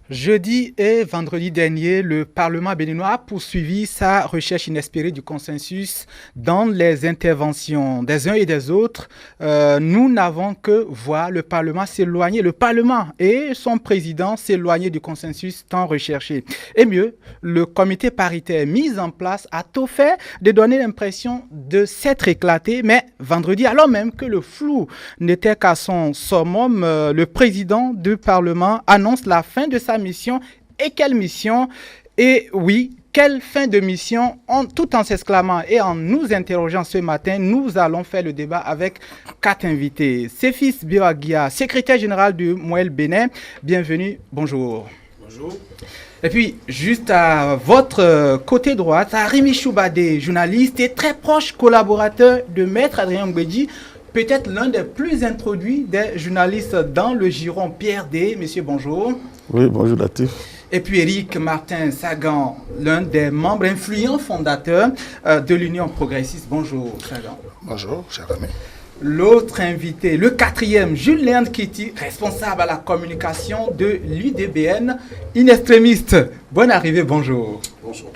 Jeudi et vendredi dernier, le Parlement béninois a poursuivi sa recherche inespérée du consensus dans les interventions des uns et des autres. Nous n'avons que voir le Parlement s'éloigner, le Parlement et son président s'éloigner du consensus tant recherché. Et mieux, le comité paritaire mis en place a tout fait de donner l'impression de s'être éclaté, mais vendredi, alors même que le flou n'était qu'à son summum, le président du Parlement annonce la fin de sa mission. Et quelle mission? Et oui, quelle fin de mission? Tout en s'exclamant et en nous interrogeant ce matin, nous allons faire le débat avec 4 invités. Séfis Bioagia, secrétaire général du Moël Bénin. Bienvenue, bonjour. Bonjour. Et puis, juste à votre côté droit, Rémi Choubadé, journaliste et très proche collaborateur de Maître Adrien Mbedji, peut-être l'un des plus introduits des journalistes dans le giron PRD. Monsieur, bonjour. Oui, bonjour Latif. Et puis Éric Martin Sagan, l'un des membres influents fondateurs de l'Union progressiste. Bonjour Sagan. Bonjour, cher ami. L'autre invité, le quatrième, Julien Kitty, responsable à la communication de l'UDBN, inextrémiste. Bonne arrivée, bonjour. Bonjour.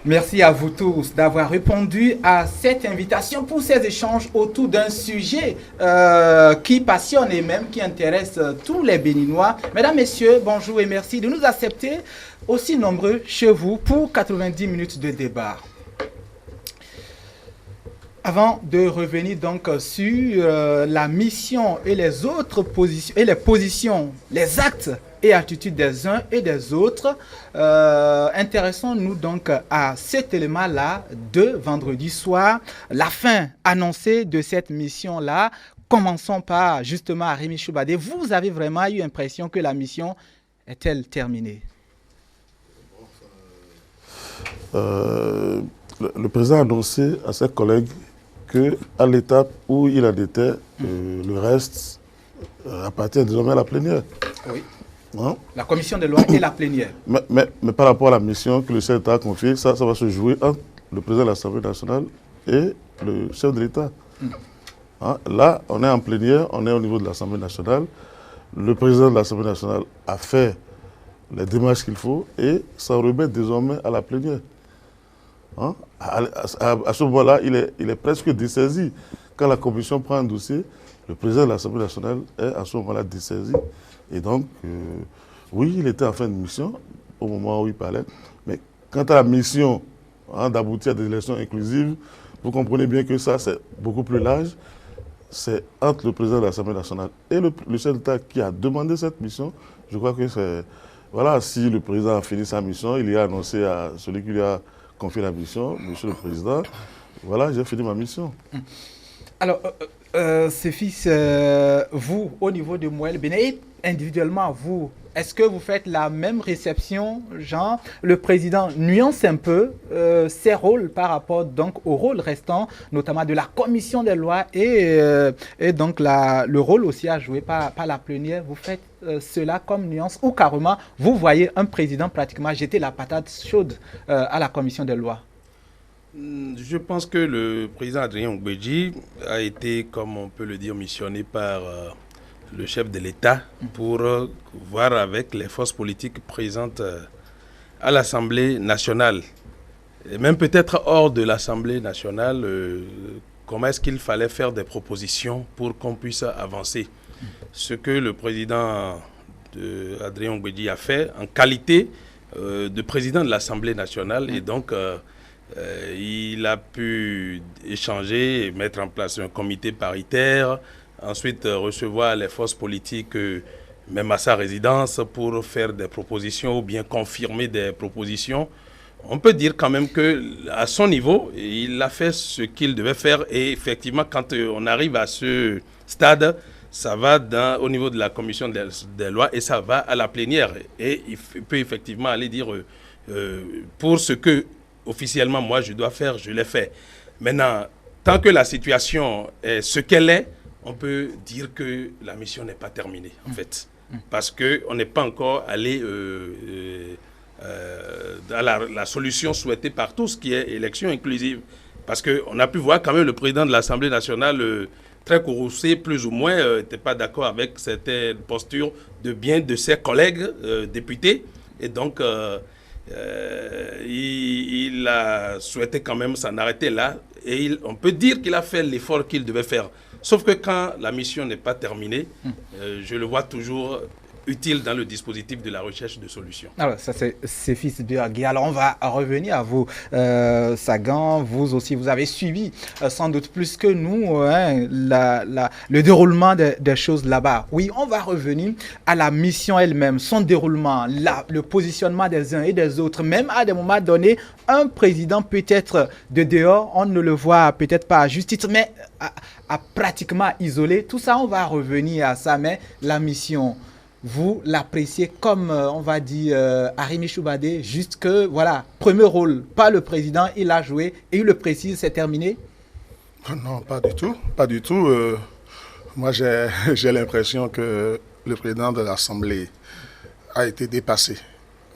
Merci à vous tous d'avoir répondu à cette invitation pour ces échanges autour d'un sujet qui passionne et même qui intéresse tous les Béninois. Mesdames, Messieurs, bonjour et merci de nous accepter aussi nombreux chez vous pour 90 minutes de débat. Avant de revenir donc sur la mission et les autres positions, et les positions, les actes et attitudes des uns et des autres, intéressons-nous donc à cet élément-là de vendredi soir, la fin annoncée de cette mission-là. Commençons par justement Rémi Choubadé. Vous avez vraiment eu l'impression que la mission est-elle terminée? Le président a annoncé à ses collègues qu'à l'étape où il en était, le reste appartient désormais à la plénière. Oui. Hein? La commission des lois et la plénière. Mais par rapport à la mission que le chef d'État a confiée, ça va se jouer entre le président de l'Assemblée nationale et le chef de l'État. Hein? Là, on est en plénière, on est au niveau de l'Assemblée nationale. Le président de l'Assemblée nationale a fait les démarches qu'il faut et ça remet désormais à la plénière. Hein? À ce moment-là, il est presque dessaisi. Quand la commission prend un dossier, le président de l'Assemblée nationale est à ce moment-là dessaisi. Et donc, oui, il était en fin de mission au moment où il parlait. Mais quant à la mission d'aboutir à des élections inclusives, vous comprenez bien que ça, c'est beaucoup plus large. C'est entre le président de l'Assemblée nationale et le chef d'État qui a demandé cette mission. Je crois que c'est... Voilà, si le président a fini sa mission, il y a annoncé à celui qui lui a confié la mission, monsieur le président, voilà, j'ai fini ma mission. Alors, Séfis, vous, au niveau de Moël Bénin, individuellement, vous, est-ce que vous faites la même réception, genre, le président nuance un peu ses rôles par rapport donc au rôle restant, notamment de la commission des lois et donc le rôle aussi à jouer par la plénière, vous faites cela comme nuance ou carrément, vous voyez un président pratiquement jeter la patate chaude à la commission des lois? Je pense que le président Adrien Mbedji a été, comme on peut le dire, missionné par le chef de l'État pour voir avec les forces politiques présentes à l'Assemblée nationale, et même peut-être hors de l'Assemblée nationale, comment est-ce qu'il fallait faire des propositions pour qu'on puisse avancer. Ce que le président Adrien Mbedji a fait en qualité de président de l'Assemblée nationale et donc... il a pu échanger et mettre en place un comité paritaire, ensuite recevoir les forces politiques, même à sa résidence, pour faire des propositions ou bien confirmer des propositions. On peut dire quand même qu'à son niveau, il a fait ce qu'il devait faire et effectivement, quand on arrive à ce stade, ça va au niveau de la commission des lois et ça va à la plénière. Et il peut effectivement aller dire pour ce que officiellement, moi, je dois faire, je l'ai fait. Maintenant, tant que la situation est ce qu'elle est, on peut dire que la mission n'est pas terminée, en fait. Parce qu'on n'est pas encore allé à la solution souhaitée par tous, qui est élection inclusive. Parce qu'on a pu voir quand même le président de l'Assemblée nationale très courroucé, plus ou moins, n'était pas d'accord avec certaines postures de ses collègues députés. Et donc, il a souhaité quand même s'en arrêter là. Et on peut dire qu'il a fait l'effort qu'il devait faire. Sauf que quand la mission n'est pas terminée, je le vois toujours utile dans le dispositif de la recherche de solutions. Alors, ça c'est fils de Agui. Alors, on va revenir à vous, Sagan. Vous aussi, vous avez suivi sans doute plus que nous le déroulement des choses là-bas. Oui, on va revenir à la mission elle-même, son déroulement, le positionnement des uns et des autres. Même à des moments donnés, un président peut être de dehors, on ne le voit peut-être pas à juste titre, mais à pratiquement isolé. Tout ça, on va revenir à ça, mais la mission... Vous l'appréciez comme, on va dire, Arimi Choubadé, juste que, voilà, premier rôle, pas le président, il a joué, et il le précise, c'est terminé? Non, pas du tout, pas du tout. Moi, j'ai l'impression que le président de l'Assemblée a été dépassé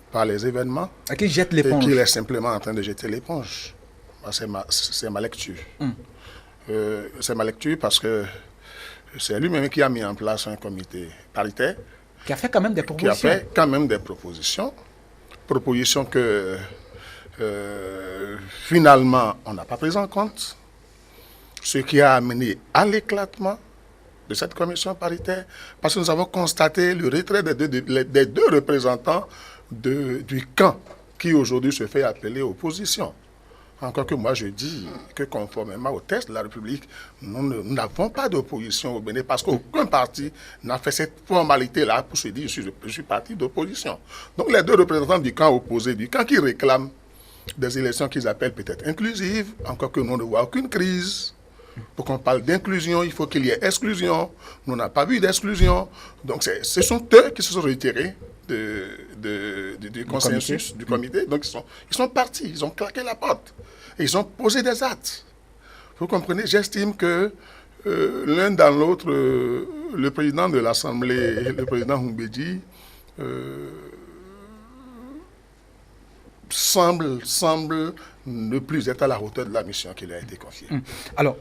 par les événements. Et qu'il jette l'éponge. Et qu'il est simplement en train de jeter l'éponge. C'est ma lecture. C'est ma lecture parce que c'est lui-même qui a mis en place un comité paritaire. Qui a fait quand même des propositions. Qui a fait quand même des propositions. Propositions que finalement on n'a pas prises en compte. Ce qui a amené à l'éclatement de cette commission paritaire. Parce que nous avons constaté le retrait des deux représentants du camp qui aujourd'hui se fait appeler opposition. Encore que moi je dis que conformément au texte de la République, nous n'avons pas d'opposition au Bénin parce qu'aucun parti n'a fait cette formalité-là pour se dire je suis parti d'opposition. Donc les deux représentants du camp opposé, du camp qui réclament des élections qu'ils appellent peut-être inclusives, encore que nous ne voyons aucune crise. Pour qu'on parle d'inclusion, il faut qu'il y ait exclusion. Nous n'avons pas vu d'exclusion. Donc ce sont eux qui se sont retirés du consensus, du comité. Donc ils sont partis, ils ont claqué la porte. Et ils ont posé des actes. Vous comprenez, j'estime que l'un dans l'autre, le président de l'Assemblée, le président Humbedji, semble ne plus être à la hauteur de la mission qui lui a été confiée. Alors,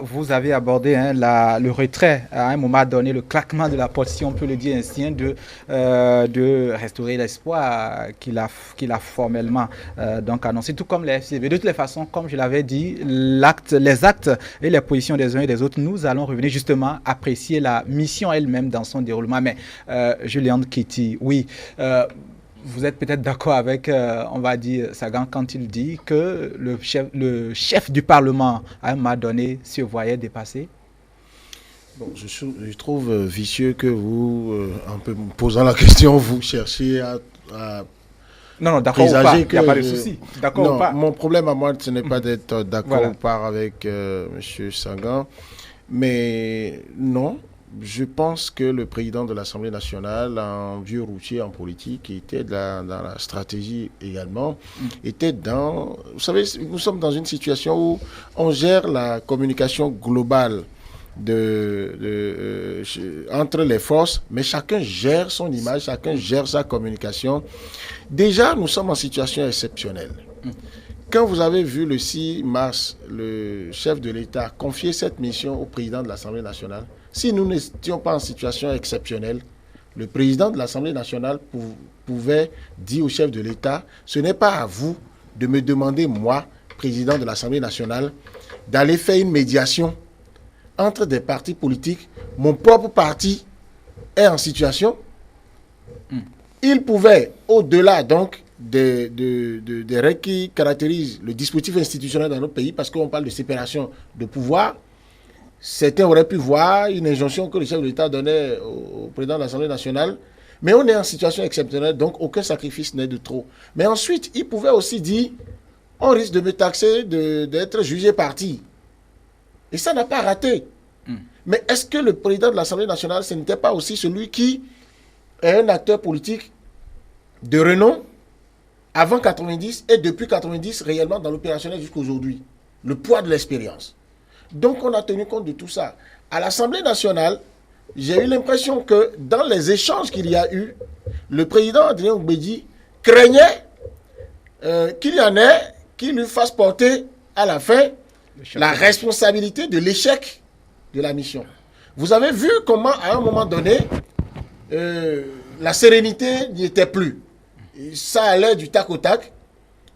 vous avez abordé le retrait, à un moment donné, le claquement de la porte, si on peut le dire ainsi, de restaurer l'espoir qu'il a formellement donc annoncé, tout comme les FCB. De toutes les façons, comme je l'avais dit, les actes et les positions des uns et des autres, nous allons revenir justement apprécier la mission elle-même dans son déroulement. Mais Julien Kéti, oui, vous êtes peut-être d'accord avec, on va dire, Sagan quand il dit que le chef du Parlement, à un moment donné, se voyait dépassé? Bon, je trouve vicieux que vous, en me posant la question, vous cherchiez à non, d'accord ou pas, il n'y a pas de souci. D'accord ou pas? Mon problème à moi, ce n'est pas d'être d'accord ou pas avec M. Sagan, mais non. Je pense que le président de l'Assemblée nationale, un vieux routier en politique, qui était dans la stratégie également, était dans... Vous savez, nous sommes dans une situation où on gère la communication globale entre les forces, mais chacun gère son image, chacun gère sa communication. Déjà, nous sommes en situation exceptionnelle. Quand vous avez vu le 6 mars, le chef de l'État confier cette mission au président de l'Assemblée nationale, si nous n'étions pas en situation exceptionnelle, le président de l'Assemblée nationale pouvait dire au chef de l'État, ce n'est pas à vous de me demander, moi, président de l'Assemblée nationale, d'aller faire une médiation entre des partis politiques. Mon propre parti est en situation. Il pouvait, au-delà donc des règles qui caractérisent le dispositif institutionnel dans notre pays, parce qu'on parle de séparation de pouvoir, certains auraient pu voir une injonction que le chef de l'État donnait au président de l'Assemblée nationale, mais on est en situation exceptionnelle, donc aucun sacrifice n'est de trop. Mais ensuite, il pouvait aussi dire, on risque de me taxer d'être jugé parti. Et ça n'a pas raté. Mais est-ce que le président de l'Assemblée nationale, ce n'était pas aussi celui qui est un acteur politique de renom avant 90 et depuis 90 réellement dans l'opérationnel jusqu'à aujourd'hui? Le poids de l'expérience. Donc on a tenu compte de tout ça. À l'Assemblée nationale, j'ai eu l'impression que dans les échanges qu'il y a eu, le président Adrien Oumbedji craignait qu'il y en ait qui lui fassent porter à la fin la responsabilité de l'échec de la mission. Vous avez vu comment, à un moment donné, la sérénité n'y était plus. Et ça allait du tac au tac.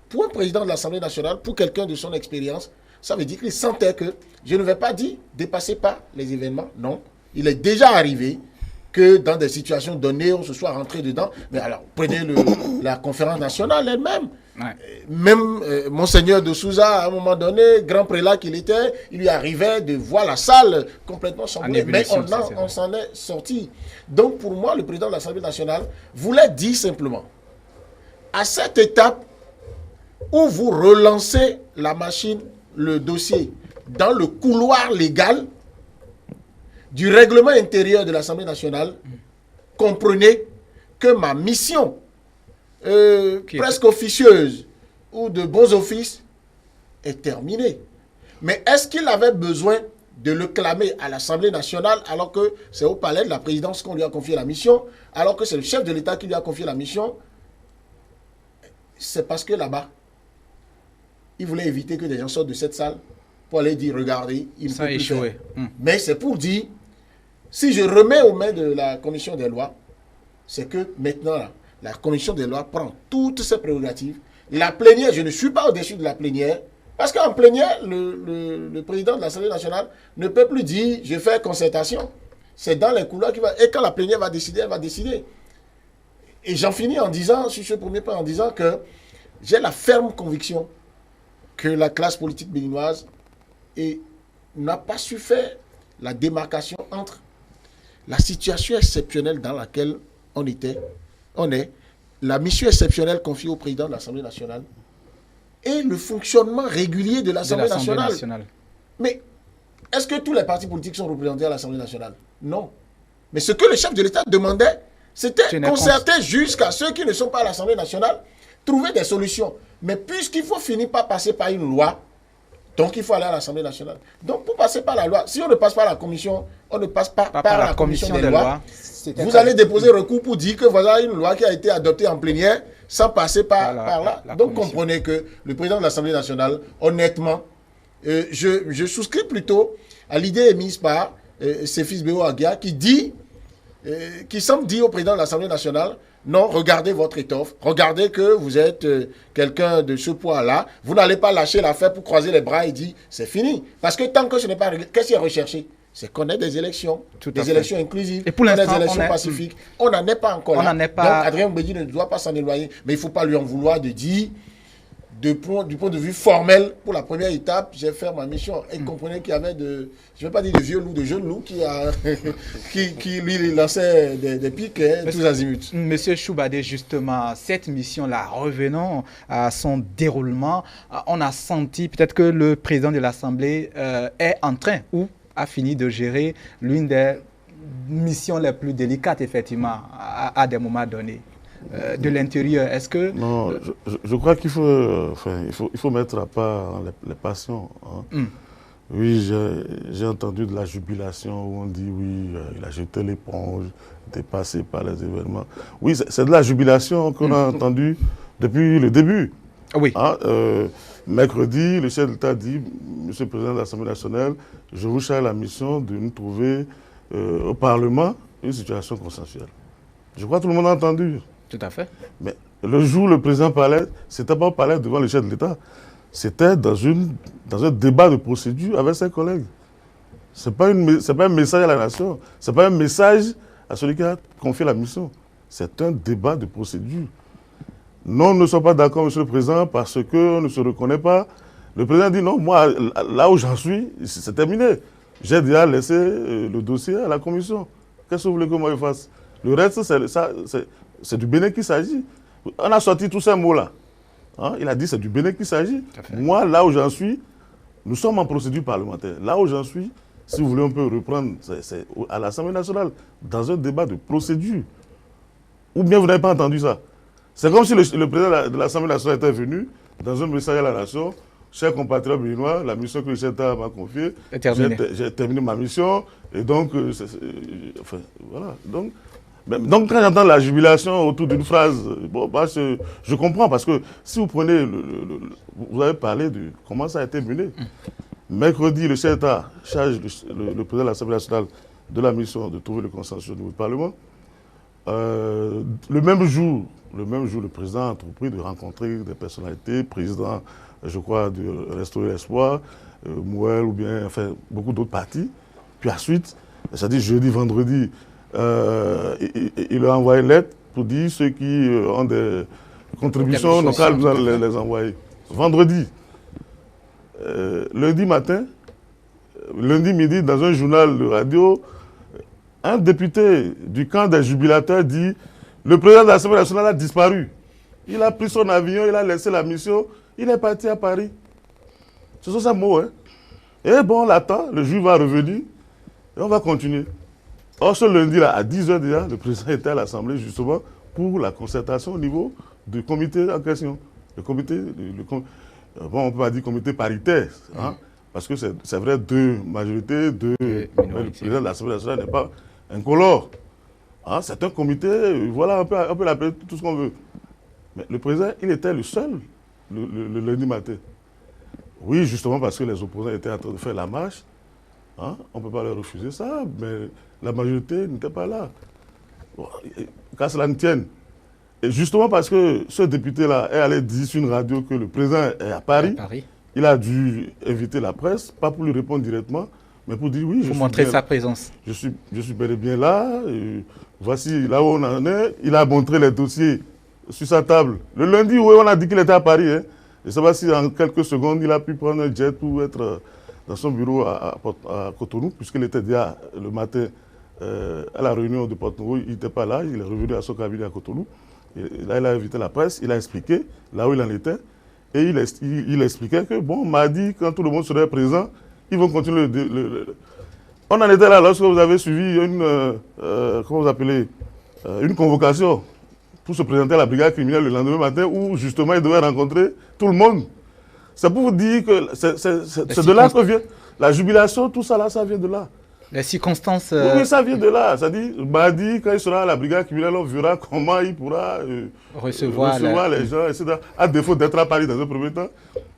Pour un président de l'Assemblée nationale, pour quelqu'un de son expérience, ça veut dire qu'il sentait que, je ne vais pas dire dépasser pas les événements, non. Il est déjà arrivé que dans des situations données, on se soit rentré dedans. Mais alors, prenez la conférence nationale elle-même. Ouais. Même Monseigneur de Souza, à un moment donné, grand prélat qu'il était, il lui arrivait de voir la salle complètement chamboulée. Mais on s'en est sorti. Donc, pour moi, le président de l'Assemblée nationale voulait dire simplement, à cette étape où vous relancez la machine, le dossier, dans le couloir légal du règlement intérieur de l'Assemblée nationale, comprenez que ma mission presque officieuse ou de bons offices est terminée. Mais est-ce qu'il avait besoin de le clamer à l'Assemblée nationale alors que c'est au palais de la présidence qu'on lui a confié la mission, alors que c'est le chef de l'État qui lui a confié la mission? C'est parce que là-bas, il voulait éviter que des gens sortent de cette salle pour aller dire, regardez, il peut plus faire. Mais c'est pour dire, si je remets aux mains de la commission des lois, c'est que maintenant, là, la commission des lois prend toutes ses prérogatives. La plénière, je ne suis pas au-dessus de la plénière, parce qu'en plénière, le président de l'Assemblée nationale ne peut plus dire, je fais concertation. C'est dans les couloirs qu'il va... Et quand la plénière va décider, elle va décider. Et j'en finis en disant, sur ce premier point, en disant que j'ai la ferme conviction que la classe politique béninoise n'a pas su faire la démarcation entre la situation exceptionnelle dans laquelle on est, la mission exceptionnelle confiée au président de l'Assemblée nationale et le fonctionnement régulier de l'Assemblée nationale. Mais est-ce que tous les partis politiques sont représentés à l'Assemblée nationale? Non. Mais ce que le chef de l'État demandait, c'était concerter jusqu'à ceux qui ne sont pas à l'Assemblée nationale, trouver des solutions. Mais puisqu'il faut finir par passer par une loi, donc il faut aller à l'Assemblée nationale. Donc pour passer par la loi, si on ne passe pas la commission, on ne passe pas par la commission des lois. Vous allez déposer recours pour dire que voilà une loi qui a été adoptée en plénière sans passer par là. Donc comprenez que le président de l'Assemblée nationale, honnêtement, je souscris plutôt à l'idée émise par Séphis Béo Aguia qui semble dire au président de l'Assemblée nationale, non, regardez votre étoffe, regardez que vous êtes quelqu'un de ce poids-là, vous n'allez pas lâcher l'affaire pour croiser les bras et dire, c'est fini. Parce que tant que ce n'est pas réglé, qu'est-ce qui est recherché? C'est qu'on ait des élections, des élections inclusives, et pour des élections pacifiques. On n'en est pas encore là. Donc Adrien Mbedi ne doit pas s'en éloigner, mais il ne faut pas lui en vouloir de dire, du point de vue formel, pour la première étape, j'ai fait ma mission. Et comprenez qu'il y avait je ne vais pas dire de vieux loups, de jeunes loups qui lui lançaient des pics, tous azimuts. Monsieur Choubadé, justement, cette mission-là, revenons à son déroulement, on a senti peut-être que le président de l'Assemblée est en train ou a fini de gérer l'une des missions les plus délicates, effectivement, à des moments donnés. De l'intérieur, est-ce que... Non, je crois qu'il faut mettre à part les passions. Hein. Oui, j'ai entendu de la jubilation où on dit oui, il a jeté l'éponge, dépassé par les événements. Oui, c'est de la jubilation qu'on a entendu depuis le début. Oui. Hein, mercredi, le chef de l'État dit, Monsieur le Président de l'Assemblée nationale, je vous charge la mission de nous trouver au Parlement une situation consensuelle. Je crois que tout le monde a entendu. Tout à fait. Mais le jour où le président parlait, ce n'était pas parler devant le chef de l'État. C'était dans un débat de procédure avec ses collègues. Ce n'est pas un message à la nation. Ce n'est pas un message à celui qui a confié la mission. C'est un débat de procédure. Non, nous ne sommes pas d'accord, Monsieur le Président, parce qu'on ne se reconnaît pas. Le président dit non, moi, là où j'en suis, c'est terminé. J'ai déjà laissé le dossier à la commission. Qu'est-ce que vous voulez que moi je fasse? Le reste, c'est du Bénin qu'il s'agit. On a sorti tous ces mots-là. Hein? Il a dit c'est du Bénin qu'il s'agit. Moi, là où j'en suis, nous sommes en procédure parlementaire. Là où j'en suis, si vous voulez, on peut reprendre, c'est à l'Assemblée nationale, dans un débat de procédure. Ou bien vous n'avez pas entendu ça. C'est comme si le président de l'Assemblée nationale était venu dans un message à la nation. Chers compatriotes béninois, la mission que le chef d'État m'a confiée, j'ai terminé ma mission. Et donc, voilà. Donc, quand j'entends la jubilation autour d'une phrase, bon, je comprends parce que si vous prenez, vous avez parlé de comment ça a été mené. Mercredi, le chef d'État charge le président de l'Assemblée nationale de la mission de trouver le consensus au niveau du Parlement. Le même jour, le président a entrepris de rencontrer des personnalités, président, je crois, de Restaurer l'Espoir, Mouel ou bien, enfin, beaucoup d'autres partis. Puis ensuite, c'est-à-dire jeudi, vendredi, il a envoyé une lettre pour dire ceux qui ont des contributions locales, vous allez les envoyer. Vendredi, lundi matin, lundi midi, dans un journal de radio, un député du camp des jubilateurs dit « Le président de l'Assemblée nationale a disparu. Il a pris son avion, il a laissé la mission, il est parti à Paris. » Ce sont ces mots, hein. Et bon, on l'attend, le juge va revenir et on va continuer. Or, ce lundi-là, à 10h déjà, le président était à l'Assemblée justement pour la concertation au niveau du comité en question. Le comité, bon, on peut pas dire comité paritaire, hein, parce que c'est vrai, deux majorités, le président de l'Assemblée nationale n'est pas incolore. Hein, c'est un comité, voilà, on peut l'appeler tout ce qu'on veut. Mais le président, il était le seul le lundi matin. Oui, justement parce que les opposants étaient en train de faire la marche. Hein, on ne peut pas leur refuser ça, mais la majorité n'était pas là. Bon, qu'à cela ne tienne. Et justement parce que ce député-là est allé dire sur une radio que le président est à Paris, il a dû inviter la presse, pas pour lui répondre directement, mais pour dire oui, pour montrer sa présence. Je suis bel et bien là, et voici là où on en est. Il a montré les dossiers sur sa table. Le lundi, oui, on a dit qu'il était à Paris. Hein. Je ne sais pas si en quelques secondes, il a pu prendre un jet pour être dans son bureau à Cotonou, puisqu'il était déjà le matin à la réunion de Porto-Novo. Il n'était pas là, il est revenu à son cabinet à Cotonou. Et là, il a invité la presse, il a expliqué là où il en était. Et il expliquait que, bon, mardi, quand tout le monde serait présent, ils vont continuer On en était là lorsque vous avez suivi comment vous appelez, une convocation pour se présenter à la brigade criminelle le lendemain matin où justement il devait rencontrer tout le monde. C'est pour vous dire que c'est de là que vient la jubilation, tout ça là, ça vient de là. Les circonstances... Oui, ça vient de là. C'est-à-dire, mardi, quand il sera à la brigade criminelle, on verra comment il pourra recevoir les gens, etc. À défaut d'être à Paris dans un premier temps,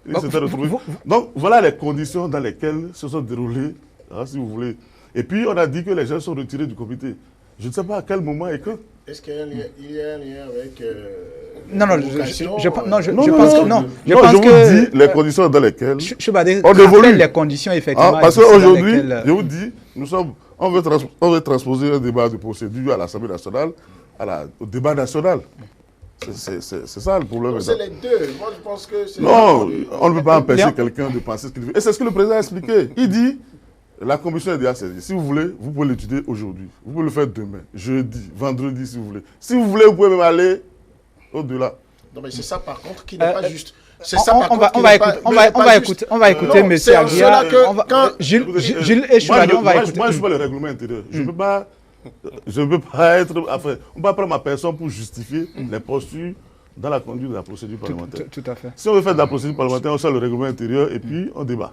il s'était retrouvé. Donc, voilà les conditions dans lesquelles se sont déroulées, hein, si vous voulez. Et puis, on a dit que les gens sont retirés du comité. Je ne sais pas à quel moment et quand. Est-ce qu'il y a un lien avec... je pense que non. Je vous dis les conditions dans lesquelles on évolue. Les conditions, effectivement. Parce qu'aujourd'hui, je vous dis, on veut transposer un débat de procédure à l'Assemblée nationale, au débat national. C'est ça le problème. C'est les deux. Moi, je pense que non, on ne peut pas empêcher quelqu'un de penser ce qu'il veut. Et c'est ce que le président a expliqué. Il dit... La commission est déjà saisie. Si vous voulez, vous pouvez l'étudier aujourd'hui. Vous pouvez le faire demain, jeudi, vendredi, si vous voulez. Si vous voulez, vous pouvez même aller au-delà. Non, mais c'est ça, par contre, qui n'est pas juste. C'est ça, par contre, on va écouter M. Aguiar. Gilles et Choulani, on va écouter. Moi, je suis pas le règlement intérieur. Je ne peux pas être... Enfin, on ne peut pas prendre ma personne pour justifier les postures dans la conduite de la procédure parlementaire. Tout à fait. Si on veut faire de la procédure parlementaire, on sort le règlement intérieur et puis on débat.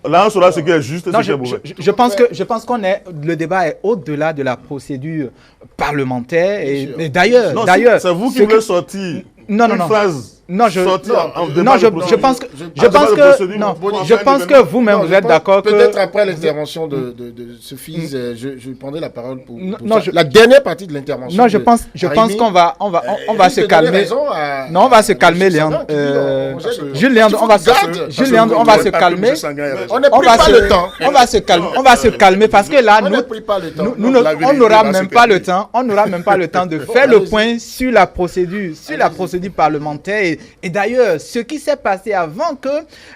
Là, on saura ce qui est juste et ce qui est mauvais. Je pense qu'on est... Le débat est au-delà de la procédure parlementaire. Et d'ailleurs... C'est vous qui voulez sortir une phrase. Je pense que vous-même, vous êtes d'accord que... Peut-être après l'intervention de ce fils, je prendrai la parole pour la dernière partie de l'intervention. Non, je pense qu'on va se calmer. Non, on va se calmer, Léandre. Jules Léandre, on va se calmer. On va se calmer parce que là, on n'aura même pas le temps. On n'aura même pas le temps de faire le point sur la procédure parlementaire. Et d'ailleurs, ce qui s'est passé avant que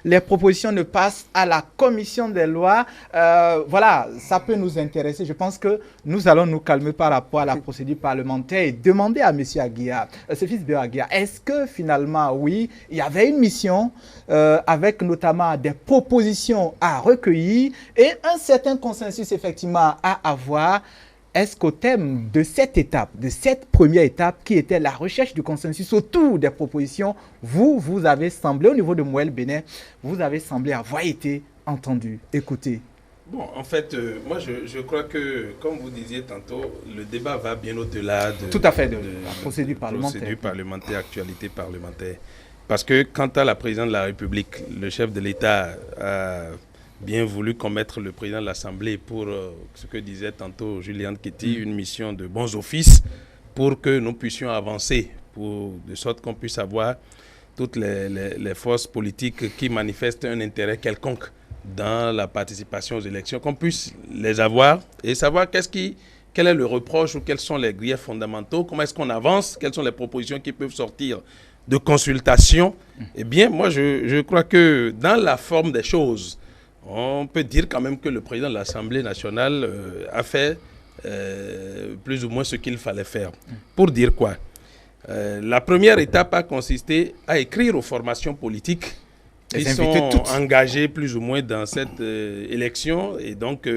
les propositions ne passent à la commission des lois, voilà, ça peut nous intéresser. Je pense que nous allons nous calmer par rapport à la procédure parlementaire et demander à M. Aguiar, Sophis Aguiar, est-ce que finalement, oui, il y avait une mission avec notamment des propositions à recueillir et un certain consensus effectivement à avoir. Est-ce qu'au thème de cette étape, de cette première étape qui était la recherche du consensus autour des propositions, vous avez semblé, au niveau de Mouel Bénin, vous avez semblé avoir été entendu, écouté? Bon, en fait, moi je crois que, comme vous disiez tantôt, le débat va bien au-delà de la procédure parlementaire. Procédure parlementaire, actualité parlementaire. Parce que quant à la présidente de la République, le chef de l'État a bien voulu commettre le président de l'Assemblée pour ce que disait tantôt Julian Ketty, une mission de bons offices pour que nous puissions avancer, de sorte qu'on puisse avoir toutes les forces politiques qui manifestent un intérêt quelconque dans la participation aux élections, qu'on puisse les avoir et savoir quel est le reproche ou quels sont les griefs fondamentaux, comment est-ce qu'on avance, quelles sont les propositions qui peuvent sortir de consultation. Eh bien, moi, je crois que dans la forme des choses, on peut dire quand même que le président de l'Assemblée nationale a fait plus ou moins ce qu'il fallait faire. Pour dire quoi? La première étape a consisté à écrire aux formations politiques qui sont engagées plus ou moins dans cette élection et donc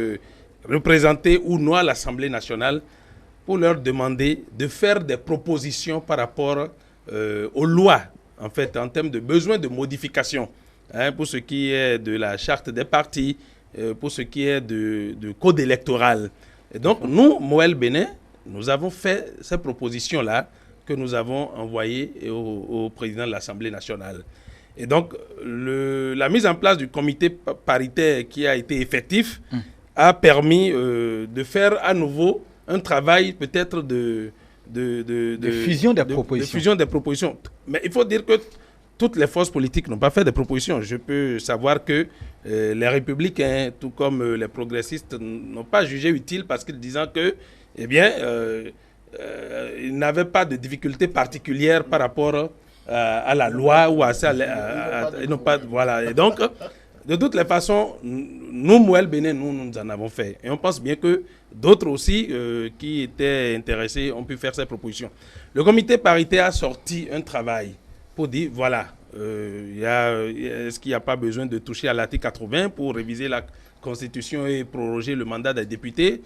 représentées ou non à l'Assemblée nationale pour leur demander de faire des propositions par rapport aux lois, en fait, en termes de besoin de modification, pour ce qui est de la charte des partis, pour ce qui est de code électoral. Et donc, nous, Moël Bénin, nous avons fait ces propositions-là que nous avons envoyées au président de l'Assemblée nationale. Et donc, la mise en place du comité paritaire qui a été effectif a permis de faire à nouveau un travail peut-être de fusion des propositions. De fusion des propositions. Mais il faut dire que toutes les forces politiques n'ont pas fait des propositions. Je peux savoir que les républicains, tout comme les progressistes, n'ont pas jugé utile parce qu'ils disaient que, eh bien, ils n'avaient pas de difficultés particulières par rapport à la loi ou à ça. Ils n'ont pas, voilà. Et donc, de toutes les façons, nous, Moël Bénin, nous en avons fait. Et on pense bien que d'autres aussi qui étaient intéressés ont pu faire ces propositions. Le comité paritaire a sorti un travail pour dire, voilà, est-ce qu'il n'y a pas besoin de toucher à l'article 80 pour réviser la Constitution et proroger le mandat des députés?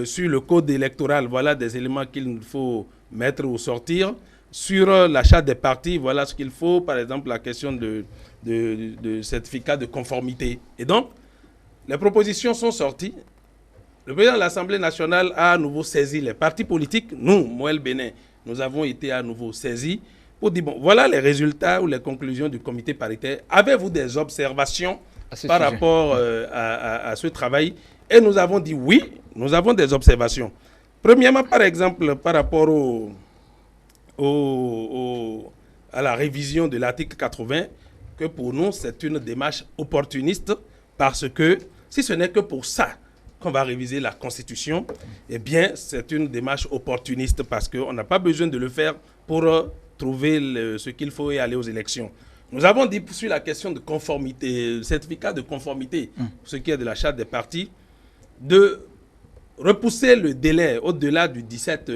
Sur le code électoral, voilà des éléments qu'il faut mettre ou sortir. Sur l'achat des partis, voilà ce qu'il faut, par exemple la question de certificat de conformité. Et donc, les propositions sont sorties. Le président de l'Assemblée nationale a à nouveau saisi les partis politiques. Nous, Moël Bénin, nous avons été à nouveau saisis pour dire, bon, voilà les résultats ou les conclusions du comité paritaire. Avez-vous des observations par rapport à ce travail? Et nous avons dit oui, nous avons des observations. Premièrement, par exemple, par rapport à la révision de l'article 80, que pour nous, c'est une démarche opportuniste parce que si ce n'est que pour ça qu'on va réviser la Constitution, eh bien, c'est une démarche opportuniste parce qu'on n'a pas besoin de le faire pour trouver ce qu'il faut et aller aux élections. Nous avons dit sur la question de conformité, le certificat de conformité, pour ce qui est de la charte des partis, de repousser le délai au-delà du 17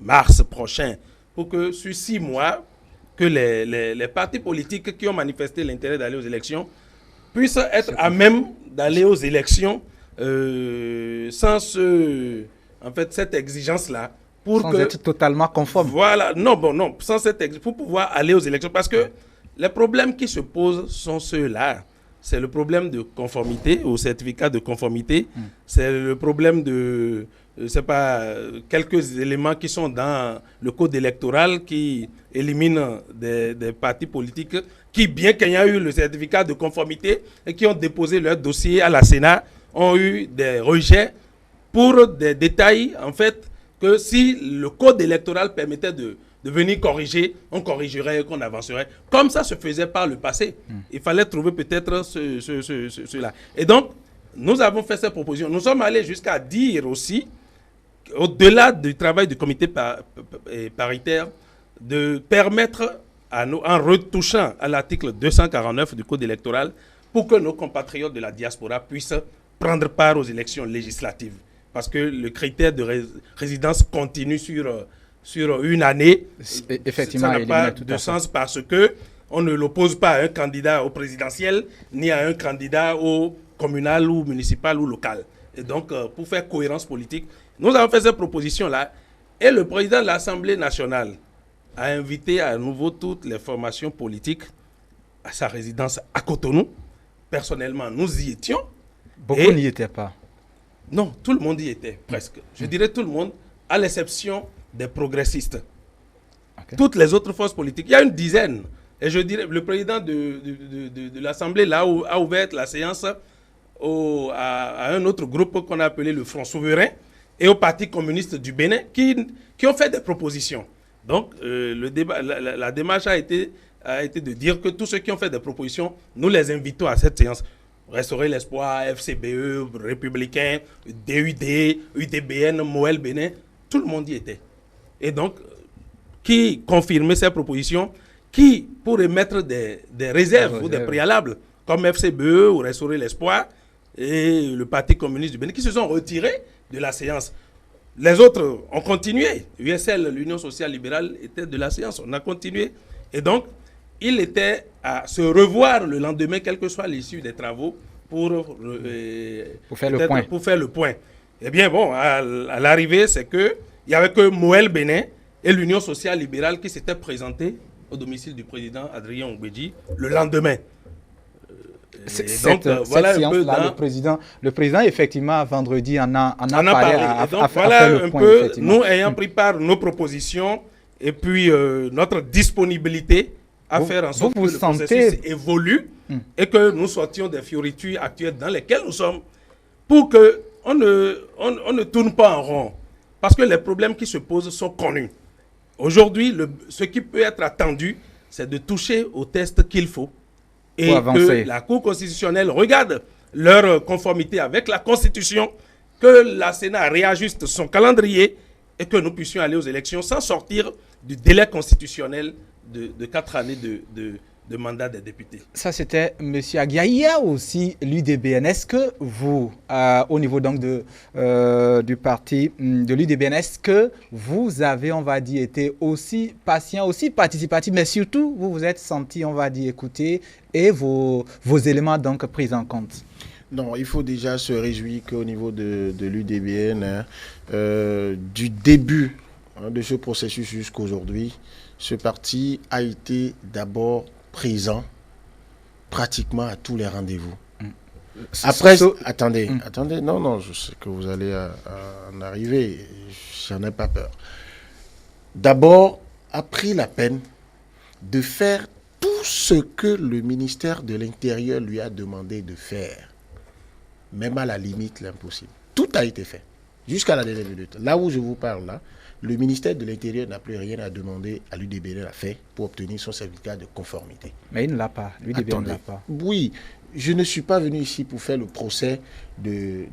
mars prochain pour que sur 6 mois, que les partis politiques qui ont manifesté l'intérêt d'aller aux élections puissent être à même d'aller aux élections sans cette exigence-là. Sans être totalement conforme. Voilà, non, sans cette exigence, pour pouvoir aller aux élections. Parce que les problèmes qui se posent sont ceux-là. C'est le problème de conformité, au certificat de conformité. C'est le problème de, quelques éléments qui sont dans le code électoral qui éliminent des partis politiques qui, bien qu'il y ait eu le certificat de conformité et qui ont déposé leur dossier à la Sénat, ont eu des rejets pour des détails, en fait, que si le code électoral permettait de venir corriger, on corrigerait et qu'on avancerait. Comme ça se faisait par le passé. Il fallait trouver peut-être cela. Et donc, nous avons fait cette proposition. Nous sommes allés jusqu'à dire aussi, au-delà du travail du comité paritaire, de permettre, en retouchant à l'article 249 du code électoral, pour que nos compatriotes de la diaspora puissent prendre part aux élections législatives. Parce que le critère de résidence continue sur une année, effectivement, ça n'a pas de sens parce qu'on ne l'oppose pas à un candidat au présidentiel ni à un candidat au communal ou municipal ou local. Et donc, pour faire cohérence politique, nous avons fait cette proposition-là et le président de l'Assemblée nationale a invité à nouveau toutes les formations politiques à sa résidence à Cotonou. Personnellement, nous y étions. Beaucoup n'y étaient pas. Non, tout le monde y était, presque. Je dirais tout le monde, à l'exception des progressistes. Okay. Toutes les autres forces politiques, il y a une dizaine. Et je dirais, le président de l'Assemblée là, a ouvert la séance à un autre groupe qu'on a appelé le Front Souverain et au Parti communiste du Bénin qui ont fait des propositions. Donc, la démarche a été de dire que tous ceux qui ont fait des propositions, nous les invitons à cette séance. Restaurer l'espoir, FCBE, Républicains, DUD, UDBN, Moël Bénin, tout le monde y était. Et donc, qui confirmait ces propositions, qui pour émettre des réserves ou des préalables, comme FCBE ou Restaurer l'espoir et le Parti communiste du Bénin, qui se sont retirés de la séance. Les autres ont continué. USL, l'Union sociale libérale, était de la séance. On a continué. Et donc, il était à se revoir le lendemain, quelle que soit l'issue des travaux, pour faire le point. Eh bien, bon, à l'arrivée, c'est qu'il n'y avait que Moël Bénin et l'Union sociale libérale qui s'étaient présentés au domicile du président Adrien Ogbedji le lendemain. Cette séance-là, le président, effectivement, vendredi, en a parlé. Donc, voilà un peu, nous ayant pris part nos propositions et puis notre disponibilité à faire en sorte que le processus évolue et que nous sortions des fioritures actuelles dans lesquelles nous sommes pour qu'on ne tourne pas en rond. Parce que les problèmes qui se posent sont connus. Aujourd'hui, ce qui peut être attendu, c'est de toucher au test qu'il faut. Et que la Cour constitutionnelle regarde leur conformité avec la Constitution, que la Sénat réajuste son calendrier et que nous puissions aller aux élections sans sortir du délai constitutionnel de 4 années de mandat des députés. Ça, c'était M. Aguia. Il y a aussi l'UDBN. Est-ce que vous, au niveau donc du parti de l'UDBN, est-ce que vous avez, on va dire, été aussi patient, aussi participatif, mais surtout, vous vous êtes senti, on va dire, écouté et vos éléments donc pris en compte? Non, il faut déjà se réjouir qu'au niveau de l'UDBN, du début de ce processus jusqu'aujourd'hui, ce parti a été d'abord présent pratiquement à tous les rendez-vous. Après, attendez, non, je sais que vous allez en arriver, j'en ai pas peur. D'abord, a pris la peine de faire tout ce que le ministère de l'Intérieur lui a demandé de faire, même à la limite l'impossible. Tout a été fait, jusqu'à la dernière minute. Là où je vous parle, là, le ministère de l'Intérieur n'a plus rien à demander à l'UDBN à faire pour obtenir son certificat de conformité. Mais il ne l'a pas, l'UDBN ne l'a pas. Oui, je ne suis pas venu ici pour faire le procès du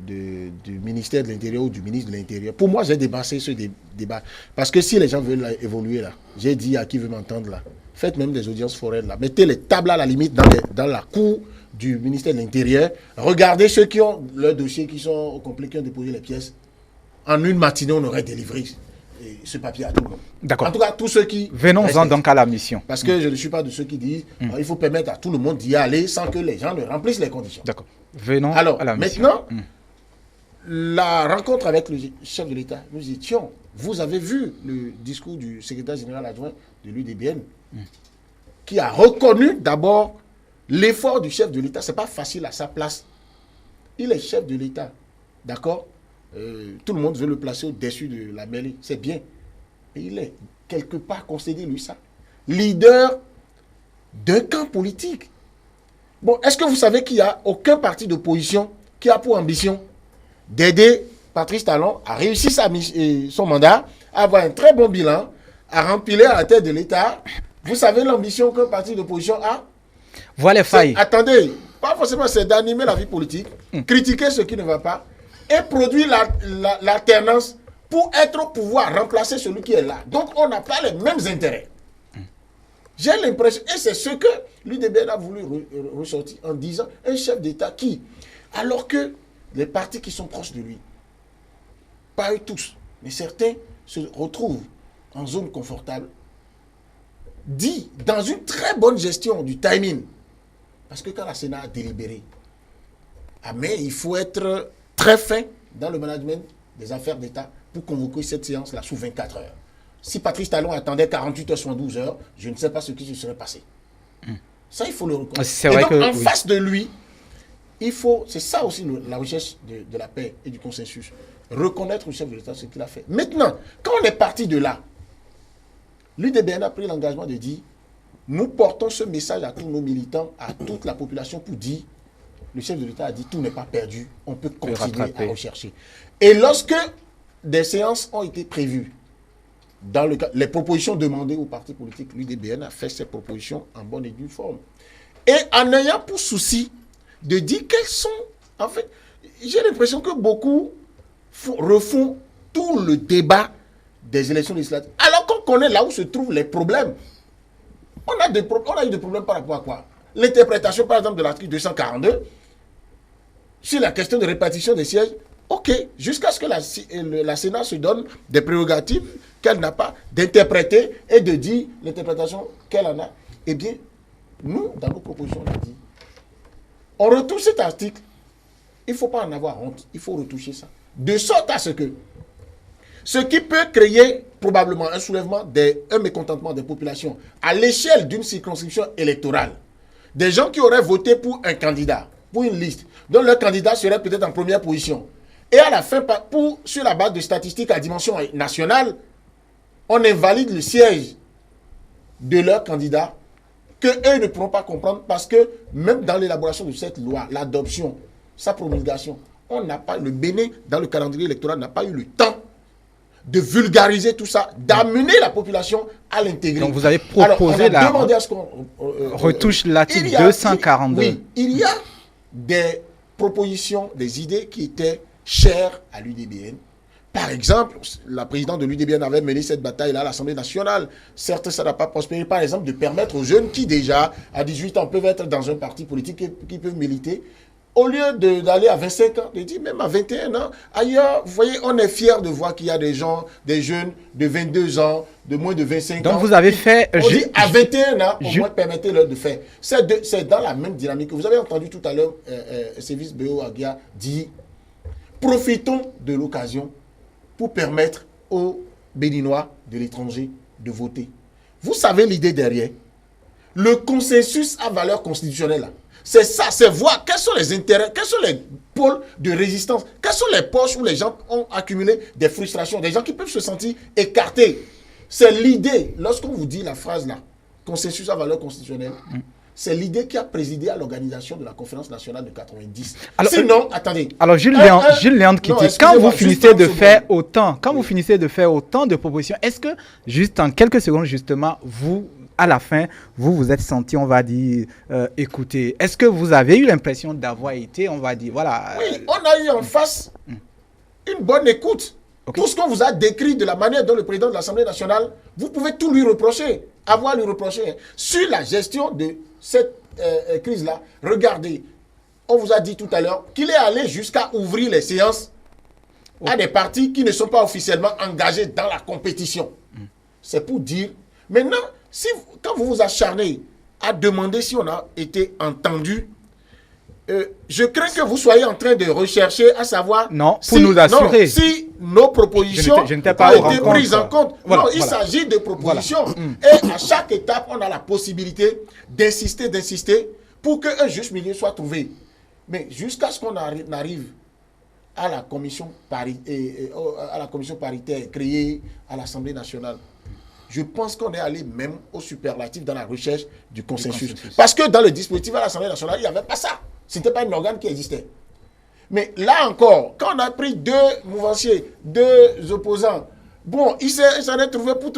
ministère de l'Intérieur ou du ministre de l'Intérieur. Pour moi, j'ai dépassé ce débat. Parce que si les gens veulent évoluer là, j'ai dit à qui veut m'entendre là, faites même des audiences foraines là, mettez les tables à la limite dans la cour du ministère de l'Intérieur, regardez ceux qui ont leurs dossiers qui sont au complet, qui ont déposé les pièces. En une matinée, on aurait délivré ce papier à tout le monde. D'accord. En tout cas, tous ceux qui... Venons-en donc à la mission. Parce que je ne suis pas de ceux qui disent il faut permettre à tout le monde d'y aller sans que les gens ne remplissent les conditions. D'accord. Venons à la mission. Maintenant, la rencontre avec le chef de l'État, nous étions... Vous avez vu le discours du secrétaire général adjoint de l'UDBN qui a reconnu d'abord l'effort du chef de l'État. Ce n'est pas facile à sa place. Il est chef de l'État. D'accord ? Tout le monde veut le placer au-dessus de la mêlée. C'est bien. Et il est quelque part, concédé-lui ça, leader d'un camp politique. Bon, est-ce que vous savez qu'il n'y a aucun parti d'opposition qui a pour ambition d'aider Patrice Talon à réussir son mandat, à avoir un très bon bilan, à remplir à la tête de l'État? Vous savez l'ambition qu'un parti d'opposition a? Voilà les failles. Attendez, pas forcément c'est d'animer la vie politique, critiquer ce qui ne va pas, et produire l'alternance pour être au pouvoir, remplacer celui qui est là. Donc, on n'a pas les mêmes intérêts. J'ai l'impression, et c'est ce que l'UDBN a voulu ressortir en disant, un chef d'État qui, alors que les partis qui sont proches de lui, pas eux tous, mais certains se retrouvent en zone confortable, dit dans une très bonne gestion du timing. Parce que quand la Sénat a délibéré, mais il faut être très fin dans le management des affaires d'État pour convoquer cette séance-là sous 24 heures. Si Patrice Talon attendait 48 heures, 72 heures, je ne sais pas ce qui se serait passé. Ça, il faut le reconnaître. C'est vrai donc, en oui. face de lui, il faut, c'est ça aussi la recherche de la paix et du consensus, reconnaître au chef de l'État ce qu'il a fait. Maintenant, quand on est parti de là, l'UDBN a pris l'engagement de dire, nous portons ce message à tous nos militants, à toute la population pour dire, le chef de l'État a dit tout n'est pas perdu, on peut continuer rattraper. à rechercher. Et lorsque des séances ont été prévues, dans le cas, les propositions demandées aux partis politiques, l'UDBN a fait ces propositions en bonne et due forme. Et en ayant pour souci de dire quels sont, en fait, j'ai l'impression que beaucoup refont tout le débat des élections législatives, alors qu'on connaît là où se trouvent les problèmes. On a eu des problèmes par rapport à quoi? L'interprétation, par exemple, de l'article 242, sur la question de répartition des sièges, ok, jusqu'à ce que la Sénat se donne des prérogatives qu'elle n'a pas, d'interpréter et de dire l'interprétation qu'elle en a. Eh bien, nous, dans nos propositions, on a dit, on retouche cet article, il ne faut pas en avoir honte, il faut retoucher ça. De sorte à ce que, ce qui peut créer probablement un soulèvement, un mécontentement des populations à l'échelle d'une circonscription électorale, des gens qui auraient voté pour un candidat, pour une liste, dont leur candidat serait peut-être en première position, et à la fin, sur la base de statistiques à dimension nationale, on invalide le siège de leur candidat, qu'eux ne pourront pas comprendre, parce que même dans l'élaboration de cette loi, l'adoption, sa promulgation, on n'a pas, le Bénin, dans le calendrier électoral, n'a pas eu le temps de vulgariser tout ça, d'amener la population à l'intégrer. Donc vous avez proposé la retouche l'article 242. Oui, il y a des propositions, des idées qui étaient chères à l'UDBN. Par exemple, la présidente de l'UDBN avait mené cette bataille-là à l'Assemblée nationale. Certes, ça n'a pas prospéré. Par exemple, de permettre aux jeunes qui déjà, à 18 ans, peuvent être dans un parti politique, qui peuvent militer, au lieu d'aller à 25 ans, de dire même à 21 ans, ailleurs, vous voyez, on est fiers de voir qu'il y a des gens, des jeunes de 22 ans, de moins de 25 ans. Donc vous avez fait... On dit à 21 ans, au moins permettez-leur de faire. C'est dans la même dynamique. Vous avez entendu tout à l'heure, Service BO Agia dit, profitons de l'occasion pour permettre aux Béninois de l'étranger de voter. Vous savez l'idée derrière. Le consensus à valeur constitutionnelle, c'est ça, c'est voir quels sont les intérêts, quels sont les pôles de résistance, quelles sont les poches où les gens ont accumulé des frustrations, des gens qui peuvent se sentir écartés. C'est l'idée, lorsqu'on vous dit la phrase là, consensus à valeur constitutionnelle, c'est l'idée qui a présidé à l'organisation de la conférence nationale de 90. Alors, sinon, attendez. Alors Jules Léandre Kitty, quand vous finissez de faire autant, de propositions, est-ce que juste en quelques secondes justement, vous, à la fin, vous êtes senti, on va dire, écouté. Est-ce que vous avez eu l'impression d'avoir été, on va dire, voilà... Oui, on a eu en face une bonne écoute. Okay. Tout ce qu'on vous a décrit de la manière dont le président de l'Assemblée nationale, vous pouvez tout lui reprocher, avoir lui reprocher. Sur la gestion de cette crise-là, regardez, on vous a dit tout à l'heure qu'il est allé jusqu'à ouvrir les séances à des partis qui ne sont pas officiellement engagés dans la compétition. C'est pour dire, maintenant, quand vous vous acharnez à demander si on a été entendu, je crains que vous soyez en train de rechercher à savoir si nos propositions ont été prises en compte. Voilà, il s'agit de propositions. Voilà. Et à chaque étape, on a la possibilité d'insister pour qu'un juste milieu soit trouvé. Mais jusqu'à ce qu'on arrive à la commission paritaire créée à l'Assemblée nationale, je pense qu'on est allé même au superlatif dans la recherche du consensus. Parce que dans le dispositif à l'Assemblée nationale, il n'y avait pas ça. Ce n'était pas un organe qui existait. Mais là encore, quand on a pris deux mouvanciers, deux opposants, bon, il s'en est trouvé pour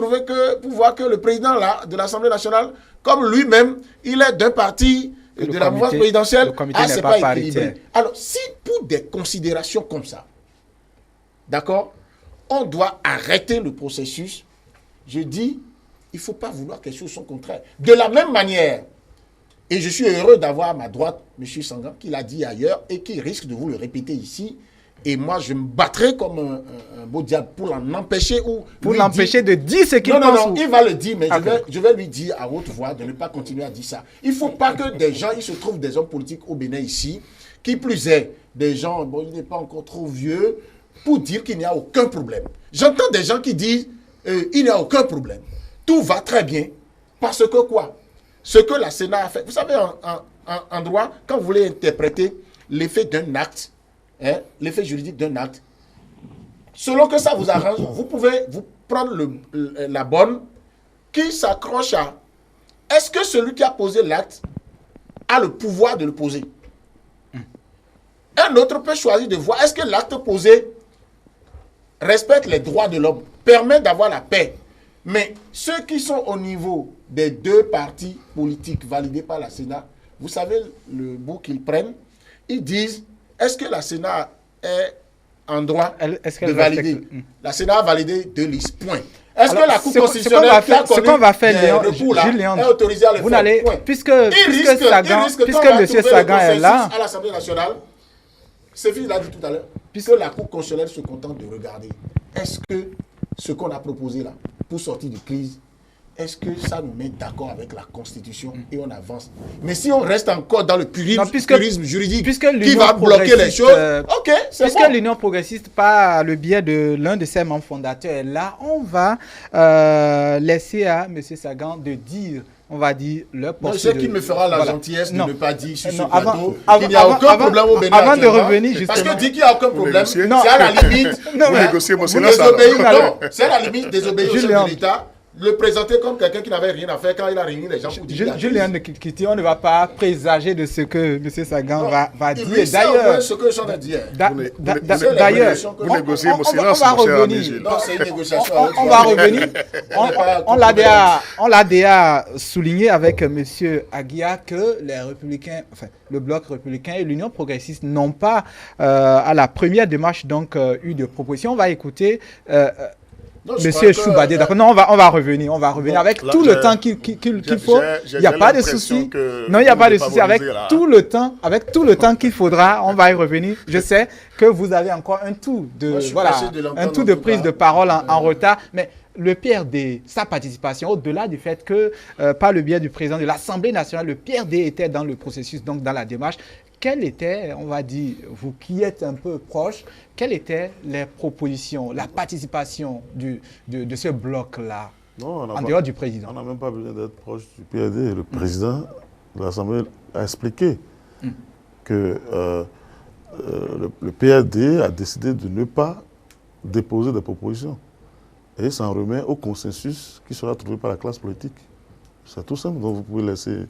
voir que le président là, de l'Assemblée nationale, comme lui-même, il est d'un parti de la mouvance présidentielle, c'est pas équilibré. Alors, si pour des considérations comme ça, d'accord, on doit arrêter le processus, je dis, il ne faut pas vouloir quelque chose son contraire. De la même manière, et je suis heureux d'avoir à ma droite M. Sangan qui l'a dit ailleurs et qui risque de vous le répéter ici. Et moi, je me battrai comme un beau diable pour l'en empêcher ou... Pour l'empêcher de dire ce qu'il pense. Non, il va le dire, mais je vais lui dire à haute voix de ne pas continuer à dire ça. Il ne faut pas que des gens, il se trouve des hommes politiques au Bénin ici, qui plus est, des gens, bon, il n'est pas encore trop vieux, pour dire qu'il n'y a aucun problème. J'entends des gens qui disent, il n'y a aucun problème. Tout va très bien. Parce que quoi? Ce que la Sénat a fait. Vous savez, en droit, quand vous voulez interpréter l'effet d'un acte, l'effet juridique d'un acte, selon que ça vous arrange, vous pouvez vous prendre la bonne qui s'accroche à est-ce que celui qui a posé l'acte a le pouvoir de le poser? Un autre peut choisir de voir est-ce que l'acte posé respecte les droits de l'homme, permet d'avoir la paix. Mais ceux qui sont au niveau des deux partis politiques validés par la Sénat, vous savez le bout qu'ils prennent, ils disent, est-ce que la Sénat est en droit de valider? La Sénat a validé 2 listes, point. Est-ce que la Cour constitutionnelle ce qu'on va faire, Léon, est autorisée à le faire, point. Puisque M. Sagan est là, à l'Assemblée nationale, Sophie l'a dit tout à l'heure, puisque la Cour constitutionnelle se contente de regarder, est-ce que ce qu'on a proposé là, pour sortir de crise, est-ce to ça nous met d'accord avec la Constitution et on avance? Mais si on reste encore dans le purisme juridique qui va bloquer les choses, ok, c'est bon. Puisque l'Union progressiste, par le biais de l'un de ses membres fondateurs, est là, on va laisser à M. Sagan de dire, on va dire, leur posture. Je sais qu'il me fera la gentillesse de ne pas dire sur ce plateau qu'il n'y a aucun problème au Bénin. Avant de revenir, justement. Parce que dit qu'il n'y a aucun problème, c'est à la limite. Vous négociez mon silence. C'est à la limite désobéir au chef de l'État. Le présenter comme quelqu'un qui n'avait rien à faire quand il a réuni les gens pour dire. Julien Kiti, on ne va pas présager de ce que M. Sagan va dire. D'ailleurs, ce que j'en ai dit. D'ailleurs, vous négociez mon silence. On va revenir. Non, c'est une négociation. On va revenir. On l'a déjà souligné avec M. Aguia que les Républicains, enfin, le Bloc républicain et l'Union progressiste n'ont pas, à la première démarche, donc, eu de proposition. On va écouter. Monsieur Choubadé, d'accord. Non, on va revenir avec tout le temps qu'il faut. Il n'y a pas de souci. Non, il n'y a pas de souci. Avec tout le temps qu'il faudra, on va y revenir. Je sais que vous avez encore un tour de prise de parole en retard, mais le PRD, sa participation, au-delà du fait que, par le biais du président de l'Assemblée nationale, le PRD était dans le processus, donc dans la démarche. Quelles étaient, on va dire, vous qui êtes un peu proche, quelles étaient les propositions, la participation de ce bloc-là, en dehors du président? On n'a même pas besoin d'être proche du PRD. Le président de l'Assemblée a expliqué que le PRD a décidé de ne pas déposer de propositions et s'en remet au consensus qui sera trouvé par la classe politique. C'est tout simple, donc vous pouvez laisser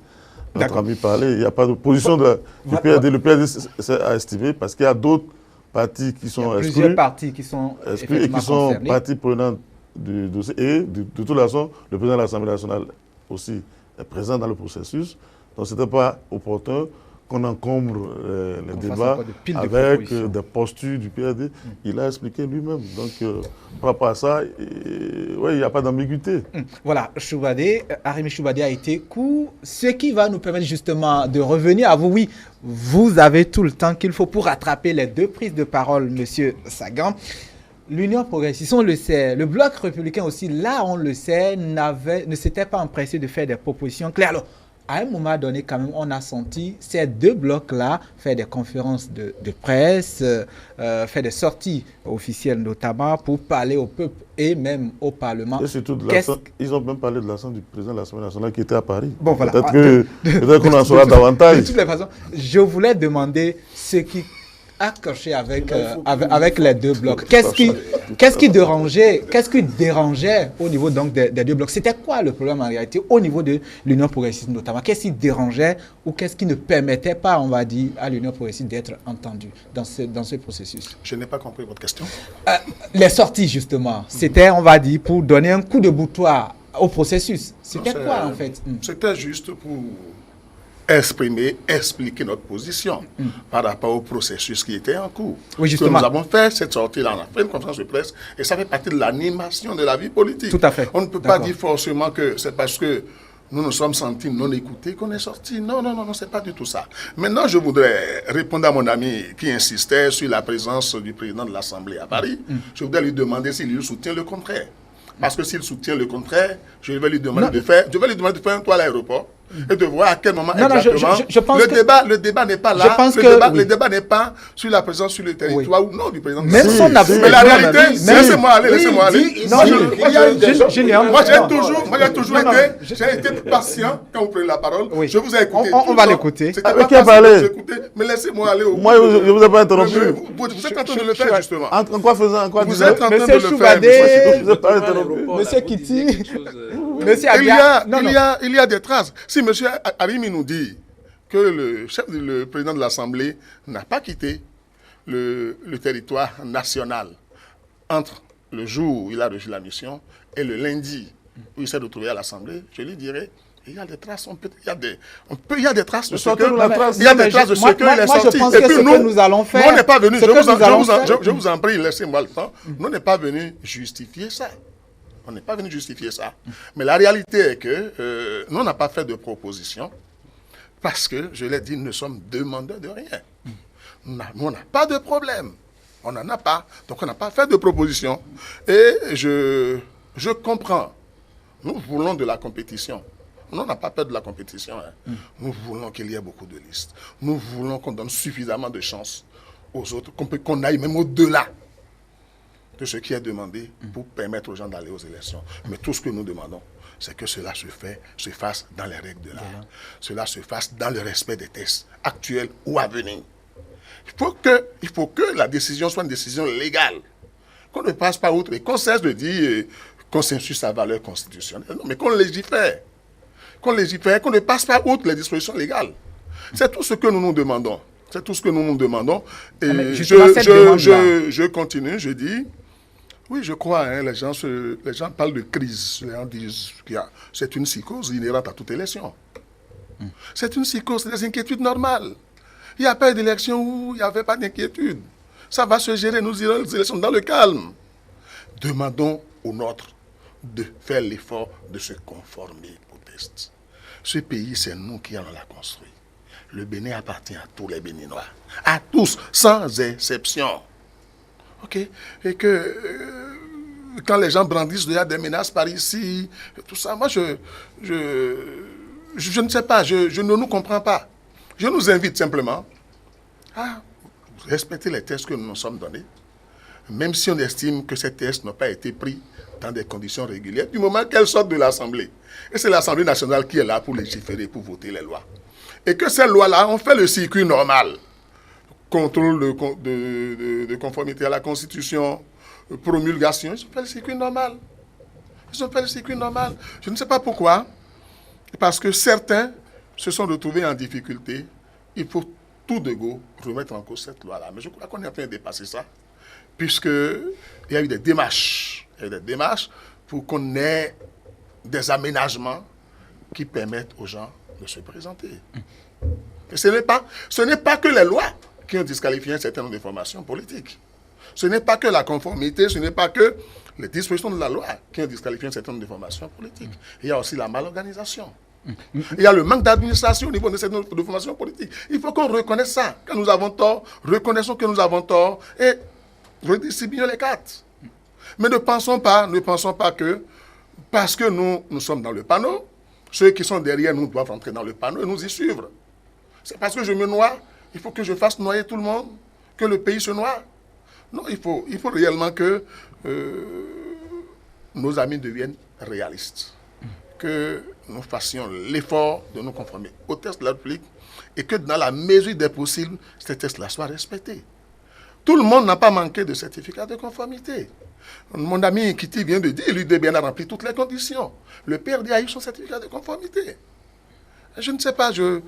notre ami parler. Il n'y a pas de position du PRD. Le PRD a estimé parce qu'il y a d'autres partis qui sont exclus. Plusieurs partis qui sont exclus et qui sont partis prenants du dossier. Et de toute façon, le président de l'Assemblée nationale aussi est présent dans le processus. Donc ce n'était pas opportun qu'on encombre les débats avec des postures du PRD. Il a expliqué lui-même. Donc, par rapport à ça, il n'y a pas d'ambiguïté. Voilà, Arimi Choubadé a été court, ce qui va nous permettre justement de revenir à vous. Oui, vous avez tout le temps qu'il faut pour rattraper les 2 prises de parole, M. Sagan. L'Union progressiste, on le sait, le Bloc républicain aussi, là on le sait, ne s'était pas empressé de faire des propositions claires. Alors, à un moment donné, quand même, on a senti ces 2 blocs-là faire des conférences de presse, faire des sorties officielles notamment pour parler au peuple et même au Parlement. Et surtout, ils ont même parlé de l'absence du président de l'Assemblée nationale qui était à Paris. Bon, voilà. Peut-être qu'on en saura davantage. De toutes les façons, je voulais demander ce qui accroché avec les 2 blocs. Qu'est-ce qui dérangeait au niveau donc des 2 blocs? C'était quoi le problème en réalité au niveau de l'Union progressiste notamment? Qu'est-ce qui dérangeait ou qu'est-ce qui ne permettait pas, on va dire, à l'Union progressiste d'être entendue dans ce processus? Je n'ai pas compris votre question. Les sorties, justement. C'était, on va dire, pour donner un coup de boutoir au processus. C'était quoi, en fait? C'était juste pour expliquer notre position par rapport au processus qui était en cours. Oui, justement. Que nous avons fait cette sortie-là, on a fait une conférence de presse et ça fait partie de l'animation de la vie politique. Tout à fait. On ne peut pas dire forcément que c'est parce que nous nous sommes sentis non écoutés qu'on est sortis. Non, c'est pas du tout ça. Maintenant, je voudrais répondre à mon ami qui insistait sur la présence du président de l'Assemblée à Paris. Je voudrais lui demander s'il soutient le contraire. Parce que s'il soutient le contraire, je vais lui demander de faire un tour à l'aéroport et de voir à quel moment exactement. Je pense le débat n'est pas là. Le débat n'est pas sur la présence sur le territoire ou non du président. Même son absence. Mais la réalité, laissez-moi aller. Moi, j'ai été patient quand vous prenez la parole. Je vous ai écouté. On va l'écouter. Qui a parlé? Mais laissez-moi aller. Moi, je ne vous ai pas interrompu. Vous êtes en train de le faire, justement. En quoi faisant? Vous êtes en train de le faire. Monsieur Kiti, il y a des traces. Si M. Arimi nous dit que le président de l'Assemblée n'a pas quitté le territoire national entre le jour où il a reçu la mission et le lundi où il s'est retrouvé à l'Assemblée, je lui dirais, il y a des traces, il y a des traces de ce que il y a des traces de ce qu'il est sorti. Et puis nous allons faire. Nous, on n'est pas venu, je vous en prie, laissez-moi le temps. Nous, on n'est pas venu justifier ça. On n'est pas venu justifier ça. Mais la réalité est que nous, on n'a pas fait de proposition parce que, je l'ai dit, nous sommes demandeurs de rien. Nous, on n'a pas de problème. On n'en a pas. Donc, on n'a pas fait de proposition. Et je comprends. Nous voulons de la compétition. Nous, on n'a pas peur de la compétition. Nous voulons qu'il y ait beaucoup de listes. Nous voulons qu'on donne suffisamment de chances aux autres, qu'on aille même au-delà de ce qui est demandé pour permettre aux gens d'aller aux élections. Mais tout ce que nous demandons, c'est que cela se fasse dans les règles de l'art. Cela se fasse dans le respect des tests actuels ou à venir. Il faut que la décision soit une décision légale. Qu'on ne passe pas outre et qu'on cesse de dire consensus à valeur constitutionnelle. Non, mais qu'on légifère. Qu'on ne passe pas outre les dispositions légales. C'est tout ce que nous nous demandons. C'est tout ce que nous nous demandons. Et je continue, je dis, oui, je crois, hein, les gens parlent de crise. Les gens disent que c'est une psychose inhérente à toute élection. C'est une psychose, c'est des inquiétudes normales. Il n'y a pas d'élection où il n'y avait pas d'inquiétude. Ça va se gérer, nous irons aux élections dans le calme. Demandons aux nôtres de faire l'effort de se conformer aux tests. Ce pays, c'est nous qui allons la construire. Le Bénin appartient à tous les Béninois. À tous, sans exception. OK? Et que quand les gens brandissent déjà des menaces par ici, tout ça, moi, je ne sais pas, je ne nous comprends pas. Je nous invite simplement à respecter les tests que nous nous sommes donnés, même si on estime que ces tests n'ont pas été pris dans des conditions régulières, du moment qu'elles sortent de l'Assemblée. Et c'est l'Assemblée nationale qui est là pour légiférer, pour voter les lois. Et que ces lois-là ont fait le circuit normal. Contrôle de conformité à la Constitution, promulgation, ils ont fait le circuit normal. Je ne sais pas pourquoi, parce que certains se sont retrouvés en difficulté. Il faut tout de go remettre en cause cette loi-là. Mais je crois qu'on est en train de dépasser ça, puisqu'il y a eu des démarches. Pour qu'on ait des aménagements qui permettent aux gens de se présenter. Et ce n'est pas que les lois qui ont disqualifié un certain nombre de formations politiques. Ce n'est pas que la conformité, ce n'est pas que les dispositions de la loi qui ont disqualifié un certain nombre de formations politiques. Il y a aussi la malorganisation. Il y a le manque d'administration au niveau de cette de formation politique. Il faut qu'on reconnaisse ça. Quand nous avons tort, reconnaissons que nous avons tort et redistribuons les cartes. Mais ne pensons pas que parce que nous sommes dans le panneau, ceux qui sont derrière nous doivent entrer dans le panneau et nous y suivre. C'est parce que je me noie, il faut que je fasse noyer tout le monde, que le pays se noie. Non, il faut réellement que nos amis deviennent réalistes. Que nous fassions l'effort de nous conformer aux tests de la République et que dans la mesure des possibles, ces tests-là soient respectés. Tout le monde n'a pas manqué de certificat de conformité. Mon ami Kitty vient de dire, l'UDBN a rempli toutes les conditions. Le PRD a eu son certificat de conformité. Je ne sais pas, j'ai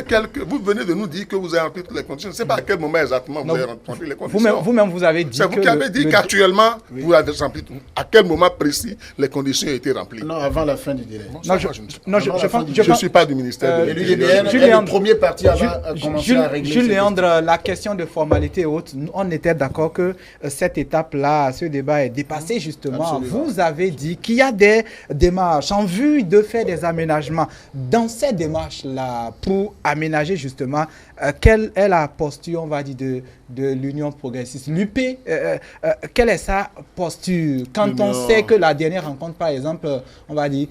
quelques. Vous venez de nous dire que vous avez rempli toutes les conditions. Je ne sais pas à quel moment exactement vous avez rempli les conditions. Vous-même, vous avez dit. C'est vous qui avez dit qu'actuellement, vous avez rempli tout. À quel moment précis les conditions ont été remplies? Non, avant la fin du délai. Je ne suis pas du ministère de l'UDBN. Le premier parti a commencé à régler. Jules Léandre, la question de formalité et autres, on était d'accord que cette étape-là, ce débat est dépassé justement. Absolument. Vous avez dit qu'il y a des démarches en vue de faire des aménagements. Dans ces démarches-là, pour aménager justement, quelle est la posture, on va dire, de l'Union progressiste? L'UP, quelle est sa posture? Quand on sait que la dernière rencontre, par exemple, on va dire,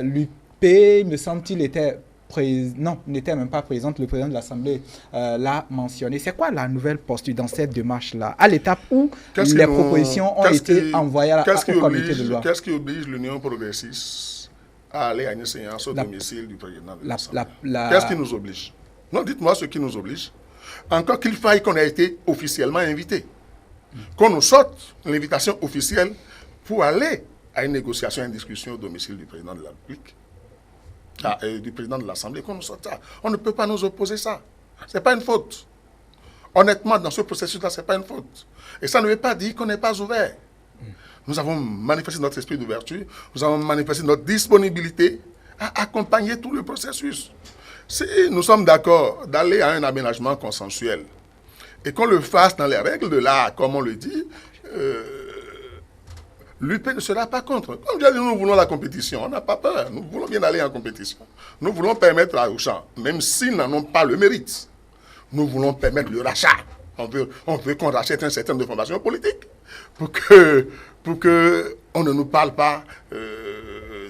l'UP, me semble-t-il, n'était même pas présente, le président de l'Assemblée l'a mentionné. C'est quoi la nouvelle posture dans cette démarche-là, à l'étape où les propositions ont été envoyées au comité de loi? Qu'est-ce qui oblige l'Union progressiste à aller à une séance au domicile du président de l'Assemblée? Qu'est-ce qui nous oblige? Non, dites-moi ce qui nous oblige. Encore qu'il faille qu'on ait été officiellement invité. Qu'on nous sorte l'invitation officielle pour aller à une négociation, à une discussion au domicile du président de la République. du président de l'Assemblée qu'on nous sorte ça. On ne peut pas nous opposer ça. Ce n'est pas une faute. Honnêtement, dans ce processus-là, ce n'est pas une faute. Et ça ne veut pas dire qu'on n'est pas ouvert. Nous avons manifesté notre esprit d'ouverture, nous avons manifesté notre disponibilité à accompagner tout le processus. Si nous sommes d'accord d'aller à un aménagement consensuel et qu'on le fasse dans les règles de l'art, comme on le dit, l'UP ne sera pas contre. Comme je dis, nous voulons la compétition, on n'a pas peur, nous voulons bien aller en compétition. Nous voulons permettre aux gens, même s'ils n'en ont pas le mérite, nous voulons permettre le rachat. On veut qu'on rachète un certain nombre de formations politiques pour que on ne nous parle pas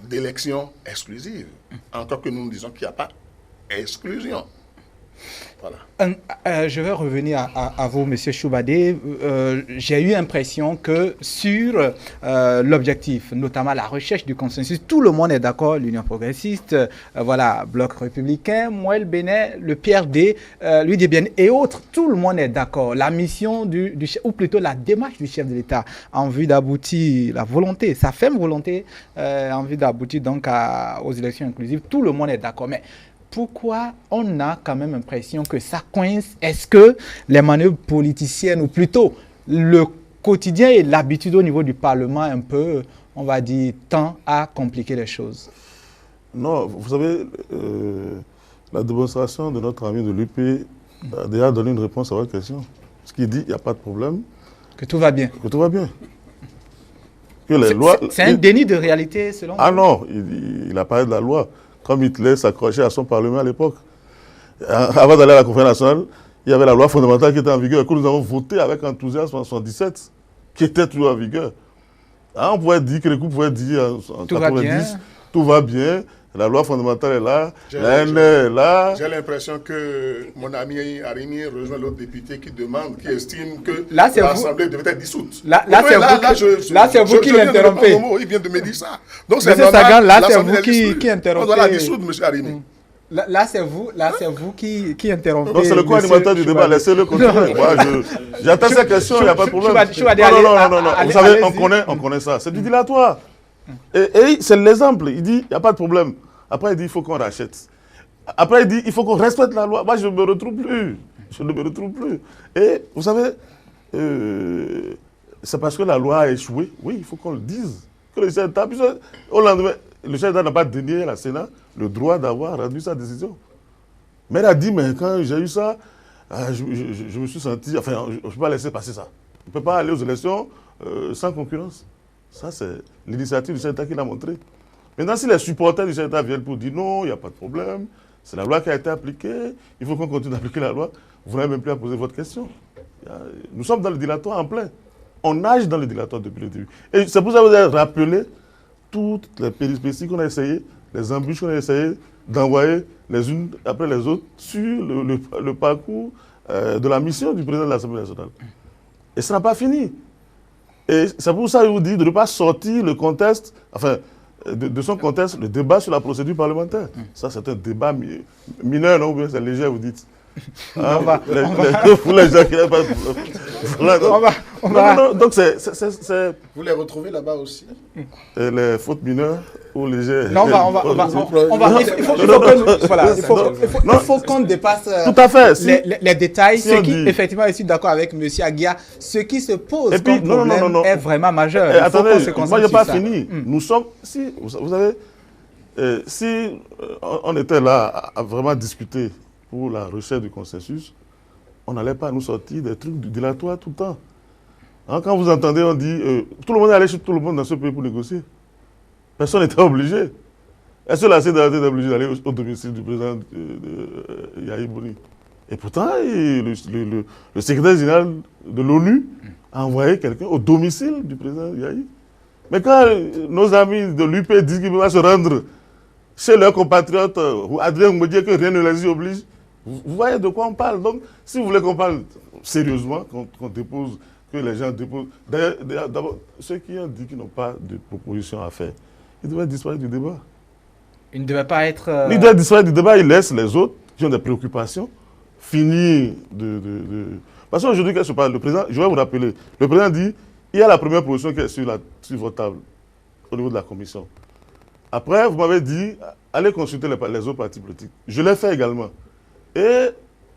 d'élections exclusives. Encore que nous nous disons qu'il n'y a pas exclusion. Voilà. Je vais revenir à vous, M. Choubadé. J'ai eu l'impression que sur l'objectif, notamment la recherche du consensus, tout le monde est d'accord, l'Union progressiste, voilà, Bloc républicain, Moël Bénet, le PRD, l'UDBN et autres, tout le monde est d'accord. La mission du chef, ou plutôt la démarche du chef de l'État en vue d'aboutir, la volonté, sa ferme volonté en vue d'aboutir donc aux élections inclusives, tout le monde est d'accord. Mais pourquoi on a quand même l'impression que ça coince? Est-ce que les manœuvres politiciennes, ou plutôt le quotidien et l'habitude au niveau du Parlement, un peu, on va dire, tend à compliquer les choses? Non, vous savez, la démonstration de notre ami de l'UP a déjà donné une réponse à votre question. Ce qu'il dit, il n'y a pas de problème. Que tout va bien. Que tout va bien. Que les lois... C'est un déni de réalité, selon vous? Ah non, il a parlé de la loi. Comme Hitler s'accrochait à son Parlement à l'époque. Avant d'aller à la conférence nationale, il y avait la loi fondamentale qui était en vigueur, que nous avons votée avec enthousiasme en 1977, qui était toujours en vigueur. On pouvait dire que les coups pouvaient dire en 1990, tout va bien, la loi fondamentale est là, la NR est là. J'ai l'impression que mon ami Arimi rejoint l'autre député qui demande, qui estime que l'Assemblée devait être dissoute. Là, c'est vous qui l'interrompez. Il vient de me dire ça. Donc c'est Sagan, là, c'est vous qui interrompez. On doit la dissoudre, M. Arimi. Là, c'est vous qui interrompez. Donc, c'est le co-animateur du débat. Laissez-le continuer. Moi, j'attends sa question, il n'y a pas de problème. Non. Vous savez, on connaît ça. C'est du dilatoire. Et c'est l'exemple. Il dit, il n'y a pas de problème. Après, il dit, il faut qu'on rachète. Après, il dit, il faut qu'on respecte la loi. Moi, je ne me retrouve plus. Je ne me retrouve plus. Et vous savez, c'est parce que la loi a échoué. Oui, il faut qu'on le dise. Que le chef d'État, au lendemain, le chef d'État n'a pas dénié à la Sénat le droit d'avoir rendu sa décision. Mais il a dit, mais quand j'ai eu ça, je me suis senti... Enfin, je ne peux pas laisser passer ça. On ne peut pas aller aux élections sans concurrence. Ça, c'est l'initiative du chef d'État qui l'a montré. Maintenant, si les supporters du chef d'État viennent pour dire non, il n'y a pas de problème, c'est la loi qui a été appliquée, il faut qu'on continue d'appliquer la loi, vous n'avez même plus à poser votre question. Nous sommes dans le dilatoire en plein. On nage dans le dilatoire depuis le début. Et c'est pour ça que vous avez rappelé toutes les péripéties qu'on a essayé, les embûches qu'on a essayé d'envoyer les unes après les autres sur le parcours de la mission du président de l'Assemblée nationale. Et ça n'a pas fini. Et c'est pour ça que je vous dis de ne pas sortir le contexte, enfin, de son contexte, le débat sur la procédure parlementaire. Ça, c'est un débat mineur, non? Ou bien c'est léger, vous dites. Hein, pour les gens qui n'ont pas de problème. Donc, c'est... Vous les retrouvez là-bas aussi? Les fautes mineures ou légères. Non, il faut qu'on dépasse tout à fait, les détails. Ce qui, effectivement, je suis d'accord avec M. Aguia, ce qui se pose comme problème est vraiment majeur. Et attendez, moi, je n'ai pas fini. Nous sommes... Si, vous savez, si on était là à vraiment discuter pour la recherche du consensus, on n'allait pas nous sortir des trucs dilatoires tout le temps. Hein, quand vous entendez, on dit, tout le monde est allé chez tout le monde dans ce pays pour négocier. Personne n'était obligé. Est-ce que la CDAT est obligée d'aller au domicile du président Yahi Boni? Et pourtant, le secrétaire général de l'ONU a envoyé quelqu'un au domicile du président Yahi. Mais quand nos amis de l'UP disent qu'ils vont se rendre chez leurs compatriotes, ou Adrien me dit que rien ne les y oblige, vous voyez de quoi on parle. Donc, si vous voulez qu'on parle sérieusement, qu'on dépose, que les gens déposent... D'ailleurs, d'abord, ceux qui ont dit qu'ils n'ont pas de proposition à faire, ils devraient disparaître du débat. Ils ne devaient pas être... Ils doivent disparaître du débat, ils laissent les autres qui ont des préoccupations finir de... Parce qu'aujourd'hui, quand je parle, le président, je vais vous rappeler, le président dit, il y a la première proposition qui est sur votre table, au niveau de la commission. Après, vous m'avez dit, allez consulter les autres partis politiques. Je l'ai fait également. Et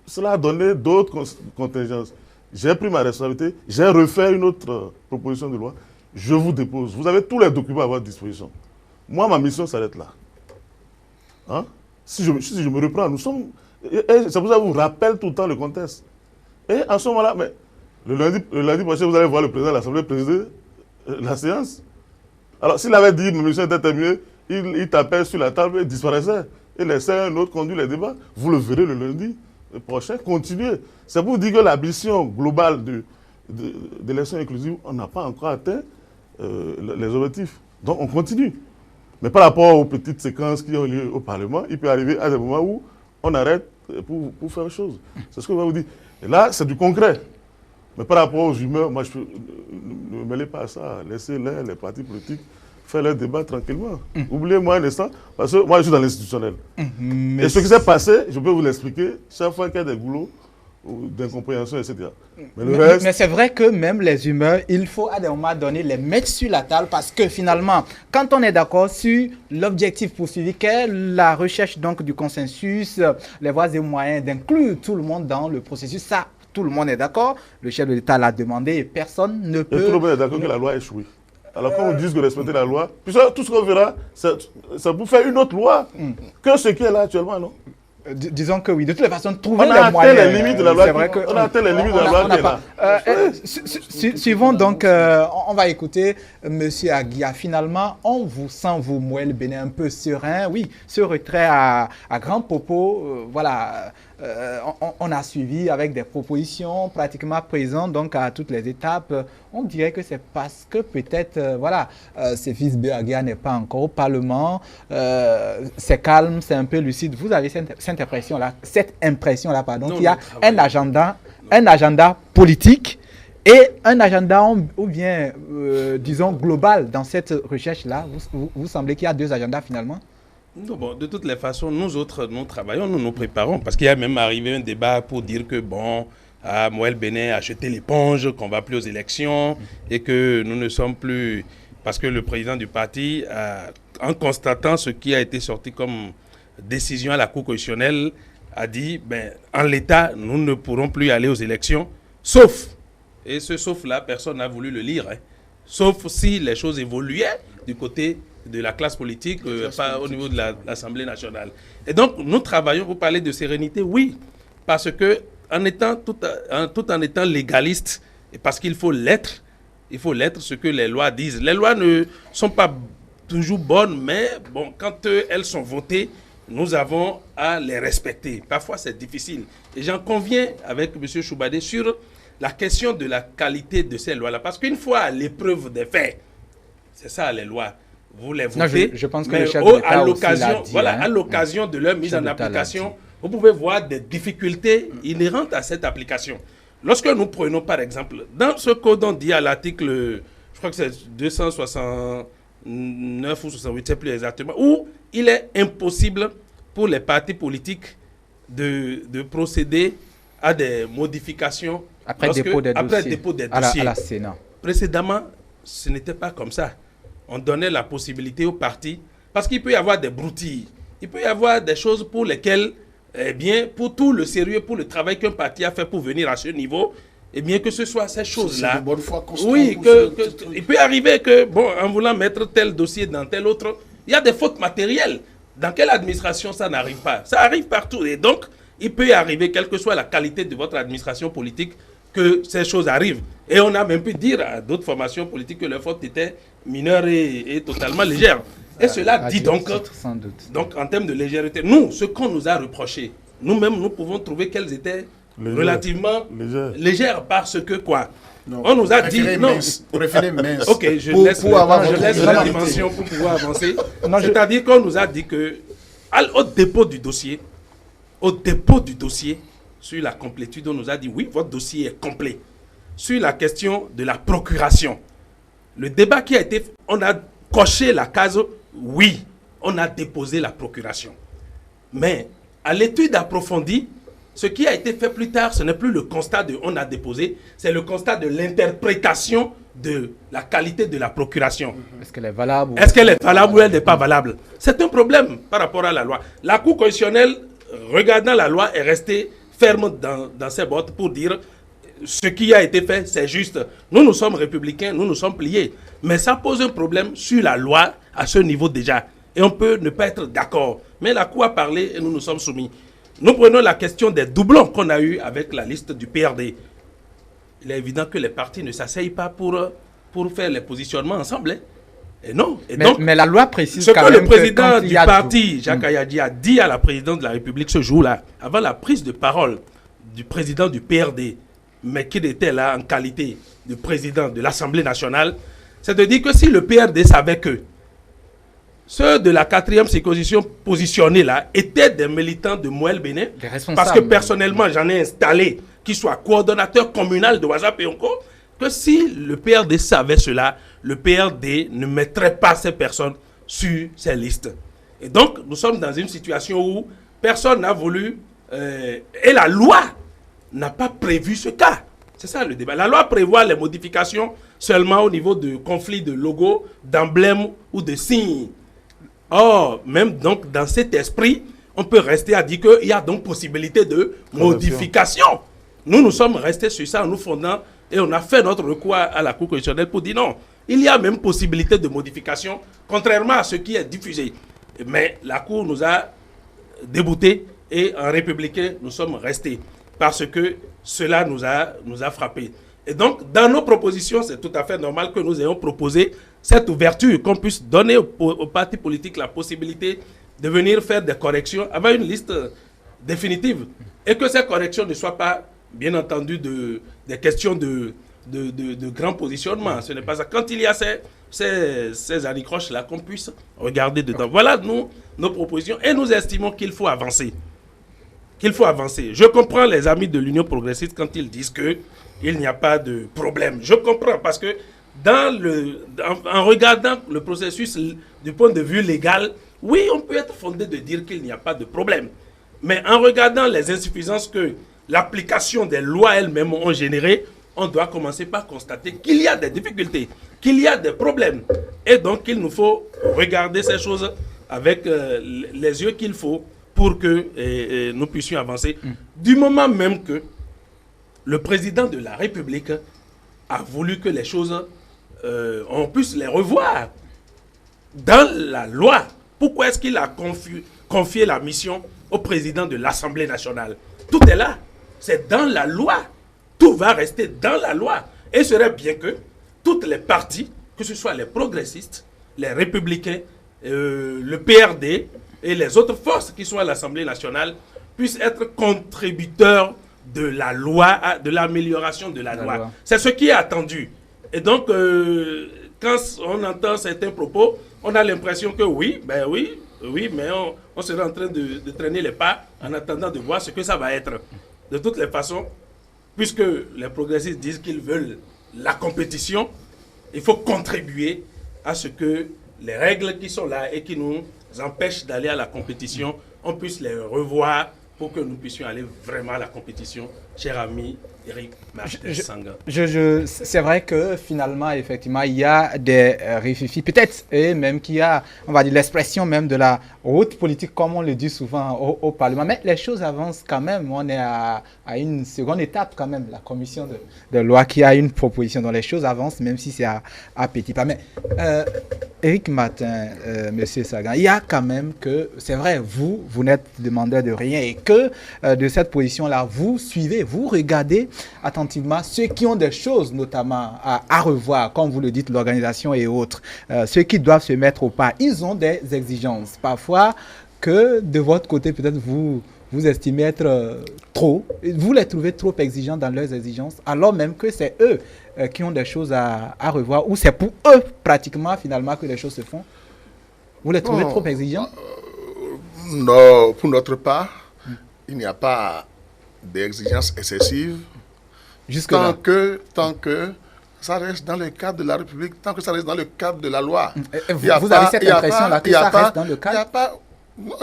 cela a donné d'autres contingences. J'ai pris ma responsabilité, j'ai refait une autre proposition de loi. Je vous dépose. Vous avez tous les documents à votre disposition. Moi, ma mission s'arrête là. Hein? Si je me reprends, nous sommes... Et c'est pour ça que je vous rappelle tout le temps le contexte. Et en ce moment-là, mais le lundi prochain, vous allez voir le président de l'Assemblée présider la séance. Alors, s'il avait dit que ma mission était terminée, il tapait sur la table et disparaissait. Et laissait un autre conduire les débats. Vous le verrez le lundi prochain. Continuez. C'est pour dire que la mission globale de l'élection inclusive, on n'a pas encore atteint les objectifs. Donc, on continue. Mais par rapport aux petites séquences qui ont lieu au Parlement, il peut arriver à des moments où on arrête pour faire les choses. C'est ce que je vais vous dire. Et là, c'est du concret. Mais par rapport aux humeurs, moi, ne me mêlez pas à ça. Laissez les partis politiques faire leur débat tranquillement. Oubliez-moi un instant, parce que moi, je suis dans l'institutionnel. Et ce qui s'est passé, je peux vous l'expliquer, chaque fois qu'il y a des goulots, d'incompréhension, etc. Mais c'est vrai que même les humeurs, il faut à des moments donnés les mettre sur la table parce que finalement, quand on est d'accord sur l'objectif poursuivi, qu'est la recherche donc du consensus, les voies et moyens d'inclure tout le monde dans le processus, ça, tout le monde est d'accord. Le chef de l'État l'a demandé et personne ne peut... Et tout le monde est d'accord que la loi a échoué. Alors quand on dit que respecter la loi, puis ça, tout ce qu'on verra, c'est pour faire une autre loi que ce qui est là actuellement, non? Disons que oui, de toutes les façons, trouver les moyens. On a atteint les limites de la loi. On a atteint les limites de la loi. Suivons donc, on va écouter M. Aguia. Finalement, on vous sent, vous, Mouel Bénin, un peu serein. Oui, ce retrait à grand propos, voilà, on a suivi avec des propositions pratiquement présentes donc à toutes les étapes. On dirait que c'est parce que peut-être, voilà, ce fils B. Aguia n'est pas encore au Parlement. C'est calme, c'est un peu lucide. Vous avez cette impression-là, qu'il y a un agenda politique et un agenda, ou bien, disons, global dans cette recherche-là. Vous semblez qu'il y a deux agendas finalement? Non, bon, de toutes les façons, nous autres, nous travaillons, nous nous préparons. Parce qu'il y a même arrivé un débat pour dire que, bon, Mouel Bénin a jeté l'éponge, qu'on ne va plus aux élections et que nous ne sommes plus... Parce que le président du parti, en constatant ce qui a été sorti comme décision à la Cour constitutionnelle, a dit, ben, en l'état, nous ne pourrons plus aller aux élections, sauf, et ce sauf-là, personne n'a voulu le lire, hein, sauf si les choses évoluaient du côté de la classe politique, pas au niveau de l'Assemblée nationale. Et donc, nous travaillons pour parler de sérénité, oui, parce que tout en étant légaliste, et parce qu'il faut l'être, ce que les lois disent. Les lois ne sont pas toujours bonnes, mais bon, quand elles sont votées, nous avons à les respecter. Parfois, c'est difficile. Et j'en conviens avec M. Choubadé sur la question de la qualité de ces lois-là. Parce qu'une fois à l'épreuve des faits, c'est ça les lois, vous les votez. Non, je pense que le chef de l'État aussi l'a dit. Voilà, à l'occasion de leur mise en application, vous pouvez voir des difficultés inhérentes à cette application. Lorsque nous prenons, par exemple, dans ce code, on dit à l'article, je crois que c'est 269 ou 68, je ne sais plus exactement, où il est impossible pour les partis politiques de procéder à des modifications après dépôt des dossiers à la Sénat. Précédemment, ce n'était pas comme ça. On donnait la possibilité aux partis, parce qu'il peut y avoir des broutilles, il peut y avoir des choses pour lesquelles, eh bien, pour tout le sérieux, pour le travail qu'un parti a fait pour venir à ce niveau, eh bien, que ce soit ces choses-là. Oui, il peut arriver que, bon, en voulant mettre tel dossier dans tel autre, il y a des fautes matérielles. Dans quelle administration ça n'arrive pas? Ça arrive partout. Et donc, il peut y arriver, quelle que soit la qualité de votre administration politique, que ces choses arrivent. Et on a même pu dire à d'autres formations politiques que leurs fautes étaient mineures et totalement légères. Et cela dit donc, en termes de légèreté, nous, ce qu'on nous a reproché, nous-mêmes, nous pouvons trouver qu'elles étaient relativement légères parce que quoi? Non. On nous a dit non. Mince. Ok, je laisse la dimension pour pouvoir avancer. C'est-à-dire qu'on nous a dit que au dépôt du dossier, sur la complétude, on nous a dit oui, votre dossier est complet. Sur la question de la procuration, le débat qui a été, on a coché la case oui, on a déposé la procuration. Mais à l'étude approfondie, ce qui a été fait plus tard, ce n'est plus le constat de on a déposé, c'est le constat de l'interprétation de la qualité de la procuration. Est-ce qu'elle est valable? Est-ce qu'elle est valable ou elle n'est pas valable? C'est un problème par rapport à la loi. La Cour constitutionnelle, regardant la loi, est restée ferme dans ses bottes pour dire ce qui a été fait, c'est juste. Nous sommes républicains, nous sommes pliés. Mais ça pose un problème sur la loi à ce niveau déjà. Et on peut ne pas être d'accord. Mais la Cour a parlé et nous nous sommes soumis. Nous prenons la question des doublons qu'on a eu avec la liste du PRD. Il est évident que les partis ne s'asseyent pas pour faire les positionnements ensemble. Hein. Et non. Et mais la loi précise ce quand que même le président du parti, tout. Jacques Ayadi, a dit à la présidente de la République ce jour-là, avant la prise de parole du président du PRD, mais qu'il était là en qualité de président de l'Assemblée nationale, c'est de dire que si le PRD savait que ceux de la 4e circonscription positionnés là étaient des militants de Moël Bénin, parce que personnellement j'en ai installé qui soit coordonnateur communal de Ouaza-Peyonko, que si le PRD savait cela, le PRD ne mettrait pas ces personnes sur ces listes. Et donc nous sommes dans une situation où personne n'a voulu, et la loi n'a pas prévu ce cas. C'est ça le débat. La loi prévoit les modifications seulement au niveau de conflits de logos, d'emblèmes ou de signes. Or, même donc dans cet esprit, on peut rester à dire qu'il y a donc possibilité de modification. Nous sommes restés sur ça en nous fondant et on a fait notre recours à la Cour constitutionnelle pour dire non. Il y a même possibilité de modification, contrairement à ce qui est diffusé. Mais la Cour nous a déboutés et en républicain, nous sommes restés parce que cela nous a frappés. Et donc, dans nos propositions, c'est tout à fait normal que nous ayons proposé cette ouverture, qu'on puisse donner aux partis politiques la possibilité de venir faire des corrections avec une liste définitive. Et que ces corrections ne soient pas, bien entendu, des questions de grand positionnement. Ce n'est pas ça. Quand il y a ces anicroches-là, qu'on puisse regarder dedans. Voilà nos propositions. Et nous estimons qu'il faut avancer. Je comprends les amis de l'Union progressiste quand ils disent qu'il n'y a pas de problème. Je comprends parce que en regardant le processus du point de vue légal, oui, on peut être fondé de dire qu'il n'y a pas de problème. Mais en regardant les insuffisances que l'application des lois elles-mêmes ont générées, on doit commencer par constater qu'il y a des difficultés, qu'il y a des problèmes. Et donc, il nous faut regarder ces choses avec les yeux qu'il faut pour que nous puissions avancer. Du moment même que le président de la République a voulu que les choses, on puisse les revoir dans la loi. Pourquoi est-ce qu'il a confié la mission au président de l'Assemblée nationale? Tout est là. C'est dans la loi. Tout va rester dans la loi. Et il serait bien que toutes les partis, que ce soit les progressistes, les républicains, le PRD et les autres forces qui sont à l'Assemblée nationale, puissent être contributeurs de la loi, de l'amélioration de la loi. C'est ce qui est attendu. Et donc, quand on entend certains propos, on a l'impression que oui, mais on serait en train de traîner les pas en attendant de voir ce que ça va être. De toutes les façons, puisque les progressistes disent qu'ils veulent la compétition, il faut contribuer à ce que les règles qui sont là et qui nous empêchent d'aller à la compétition, on puisse les revoir pour que nous puissions aller vraiment à la compétition. Cher ami Eric Martin Sanga. C'est vrai que finalement, effectivement, il y a des réfifis, peut-être, et même qu'il y a, on va dire, l'expression même de la haute politique, comme on le dit souvent au Parlement. Mais les choses avancent quand même. On est à une seconde étape quand même, la commission de loi qui a une proposition dont les choses avancent, même si c'est à petit pas. Mais Eric Martin, Monsieur Sagan, il y a quand même que, c'est vrai, vous n'êtes demandeur de rien et que de cette position-là, vous suivez, vous regardez attentivement ceux qui ont des choses notamment à revoir, comme vous le dites, l'organisation et autres, ceux qui doivent se mettre au pas, ils ont des exigences. Parfois que de votre côté, peut-être vous estimez être trop, vous les trouvez trop exigeants dans leurs exigences, alors même que c'est eux qui ont des choses à revoir, ou c'est pour eux pratiquement finalement que les choses se font. Vous les trouvez trop exigeants? Non, pour notre part, il n'y a pas d'exigence excessive. Tant que ça reste dans le cadre de la République, tant que ça reste dans le cadre de la loi. Vous avez cette impression-là que ça reste dans le cadre?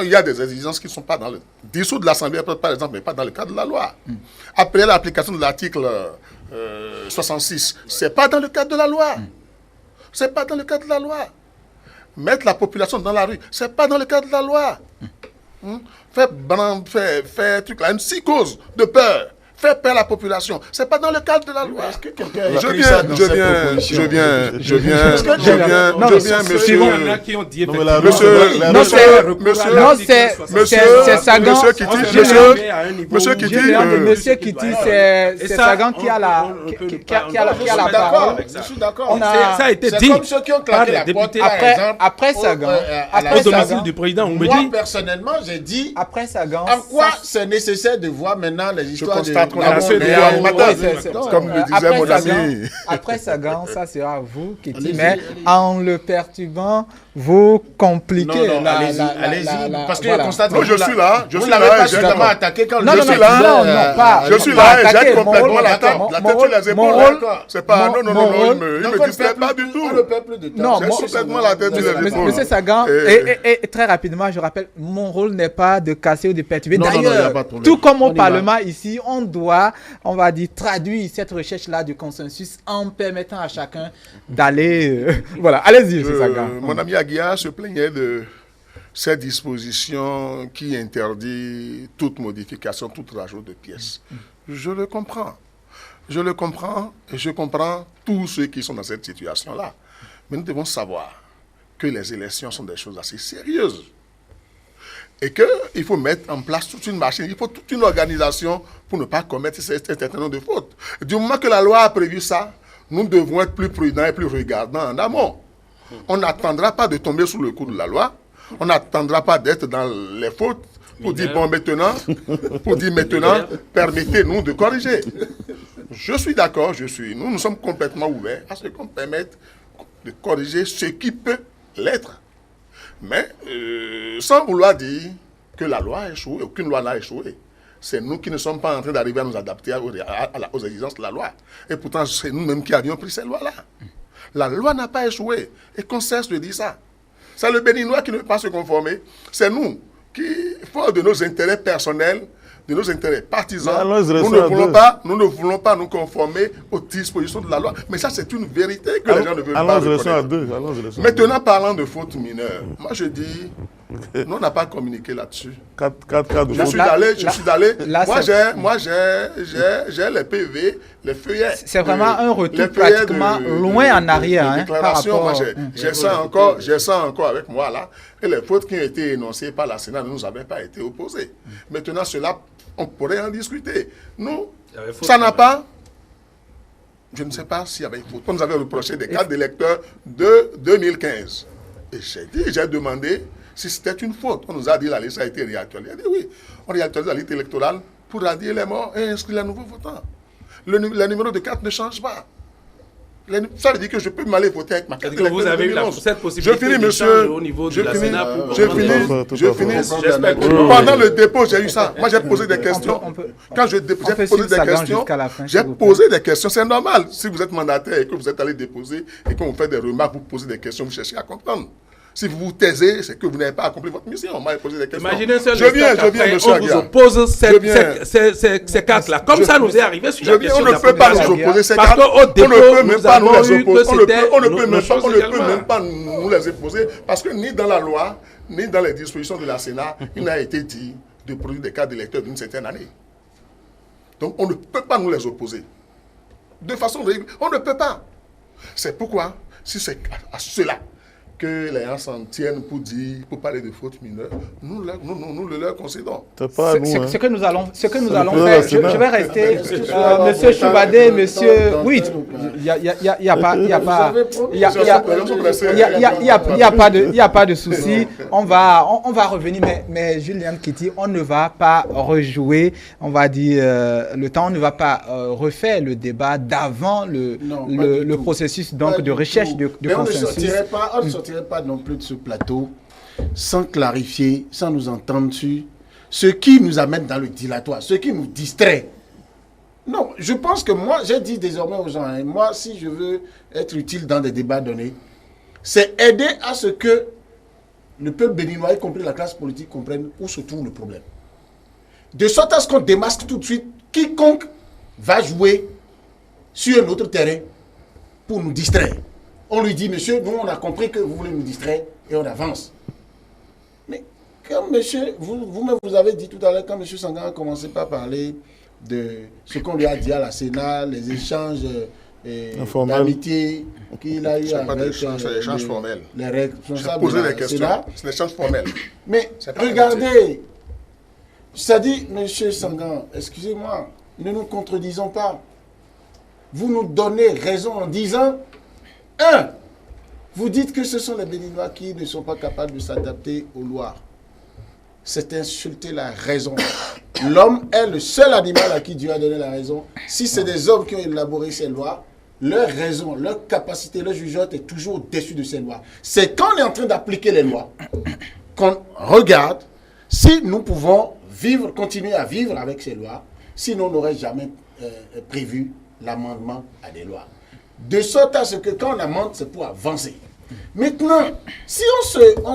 Il y a des exigences qui ne sont pas dans le dessous de l'Assemblée, par exemple, mais pas dans le cadre de la loi. Après l'application de l'article 66, c'est pas dans le cadre de la loi. C'est pas dans le cadre de la loi. Mettre la population dans la rue, c'est pas dans le cadre de la loi. Faire truc là, une psychose de peur. Faire peur à la population, c'est pas dans le cadre de la loi. Est-ce que quelqu'un a écrit ça dans cette proposition? Je viens, monsieur. Il y en a qui ont dit Monsieur Kiti, c'est Sagan qui a la parole. Je suis d'accord. Ça a été dit. C'est comme ceux qui ont claqué la porte, par exemple. Après Sagan, Au domicile du président moi, Oumbédi. personnellement, j'ai dit après Sagan, en quoi c'est nécessaire de voir maintenant les histoires de... qu'on a ceux de matin, comme le disait mon ami. Après Sagan, ça sera vous qui dites, mais en le perturbant, vous compliquez. Non, allez-y, parce que je constate que je suis là, vous ne l'avez pas suffisamment attaqué quand je suis là. Je suis là et j'aide complètement la tête sur les épaules. C'est pas, non, il me distrait pas du tout. Non, j'ai complètement la tête sur les épaules. Monsieur Sagan, et très rapidement, je rappelle, mon rôle n'est pas de casser ou de perturber. D'ailleurs, tout comme au Parlement ici, on doit, on va dire, traduire cette recherche-là du consensus en permettant à chacun d'aller... Voilà, allez-y, monsieur Sagan. Mon ami Aguiar se plaignait de cette disposition qui interdit toute modification, toute rajout de pièces. Je le comprends. Je le comprends et je comprends tous ceux qui sont dans cette situation-là. Mais nous devons savoir que les élections sont des choses assez sérieuses. Et qu'il faut mettre en place toute une machine, il faut toute une organisation pour ne pas commettre un certain nombre de fautes. Du moment que la loi a prévu ça, nous devons être plus prudents et plus regardants en amont. On n'attendra pas de tomber sous le coup de la loi, on n'attendra pas d'être dans les fautes pour dire, bon, maintenant, permettez-nous de corriger. Je suis d'accord, nous sommes complètement ouverts à ce qu'on permette de corriger ce qui peut l'être. Mais sans vouloir dire que la loi a échoué, aucune loi n'a échoué. C'est nous qui ne sommes pas en train d'arriver à nous adapter aux exigences de la loi. Et pourtant, c'est nous-mêmes qui avions pris ces lois-là. La loi n'a pas échoué. Et qu'on cesse de dire ça. C'est le Béninois qui ne veut pas se conformer. C'est nous qui, fort de nos intérêts personnels, de nos intérêts partisans, nous ne voulons pas nous conformer aux dispositions de la loi. Mais ça, c'est une vérité que les gens ne veulent pas reconnaître. Maintenant, parlant de fautes mineures, moi je dis, nous on n'a pas communiqué là-dessus. Je suis allé. Moi, j'ai les PV, les feuillets. C'est vraiment un retour pratiquement loin en arrière. J'ai ça encore avec moi là. Et les fautes qui ont été énoncées par la Sénat ne nous avaient pas été opposées. Maintenant, cela, on pourrait en discuter. Nous, ça n'a pas... Je ne sais pas s'il y avait faute. On nous avait reproché des cartes d'électeurs de 2015. Et j'ai demandé si c'était une faute. On nous a dit que la liste a été réactualisée. On a dit oui, on réactualise la liste électorale pour radier les morts et inscrire les nouveaux votants. Le numéro de carte ne change pas. Ça veut dire que je peux m'aller voter avec ma carte d'électeur. Vous avez eu cette possibilité au niveau de la Sénat pour... Je finis. Pendant le dépôt, j'ai eu ça. Moi, j'ai posé des questions. Quand j'ai posé des questions, c'est normal. Si vous êtes mandataire et que vous êtes allé déposer et qu'on vous fait des remarques, vous posez des questions, vous cherchez à comprendre. Si vous vous taisez, c'est que vous n'avez pas accompli votre mission. On m'a posé des questions. Imaginez un seul on vous oppose ces cartes-là. Comme ça nous est arrivé sur la question de la on ne peut pas nous opposer ces cartes. Parce qu'au dépôt, on ne peut même pas nous les opposer. Parce que ni dans la loi, ni dans les dispositions de la Sénat, il n'a été dit de produire des cartes d'électeurs d'une certaine année. Donc on ne peut pas nous les opposer. De façon régulière, on ne peut pas. C'est pourquoi, si c'est à cela que les gens s'en tiennent pour parler de fautes mineures, nous le leur concédons. Ce que nous allons faire, je vais rester, monsieur Choubadé, monsieur... Oui, il n'y a pas de souci. On va revenir, mais Julien Kiti, on ne va pas rejouer, on va dire, le temps, on ne va pas refaire le débat d'avant le processus donc, de recherche de consensus. On ne sortirait pas non plus de ce plateau sans clarifier, sans nous entendre sur ce qui nous amène dans le dilatoire, ce qui nous distrait. Non, je pense que moi, j'ai dit désormais aux gens, moi, si je veux être utile dans des débats donnés, c'est aider à ce que le peuple béninois, y compris la classe politique, comprenne où se trouve le problème. De sorte à ce qu'on démasque tout de suite quiconque va jouer sur un autre terrain pour nous distraire. On lui dit, monsieur, nous on a compris que vous voulez nous distraire et on avance. Mais comme monsieur, vous-même vous avez dit tout à l'heure, quand monsieur Sangan a commencé par parler de ce qu'on lui a dit à la Sénat, les échanges d'amitié qu'il a eu avec les échanges formels. Les responsables Poser de des la questions, Sénat. c'est l'échange formel. Mais regardez, c'est-à-dire, monsieur Sangan, excusez-moi, ne nous contredisons pas. Vous nous donnez raison en disant, vous dites que ce sont les Béninois qui ne sont pas capables de s'adapter aux lois. C'est insulter la raison. L'homme est le seul animal à qui Dieu a donné la raison. Si c'est des hommes qui ont élaboré ces lois, leur raison, leur capacité, leur jugeote est toujours au-dessus de ces lois. C'est quand on est en train d'appliquer les lois qu'on regarde si nous pouvons vivre, continuer à vivre avec ces lois, sinon on n'aurait jamais prévu l'amendement à des lois. De sorte à ce que quand on amende, c'est pour avancer. Maintenant, si on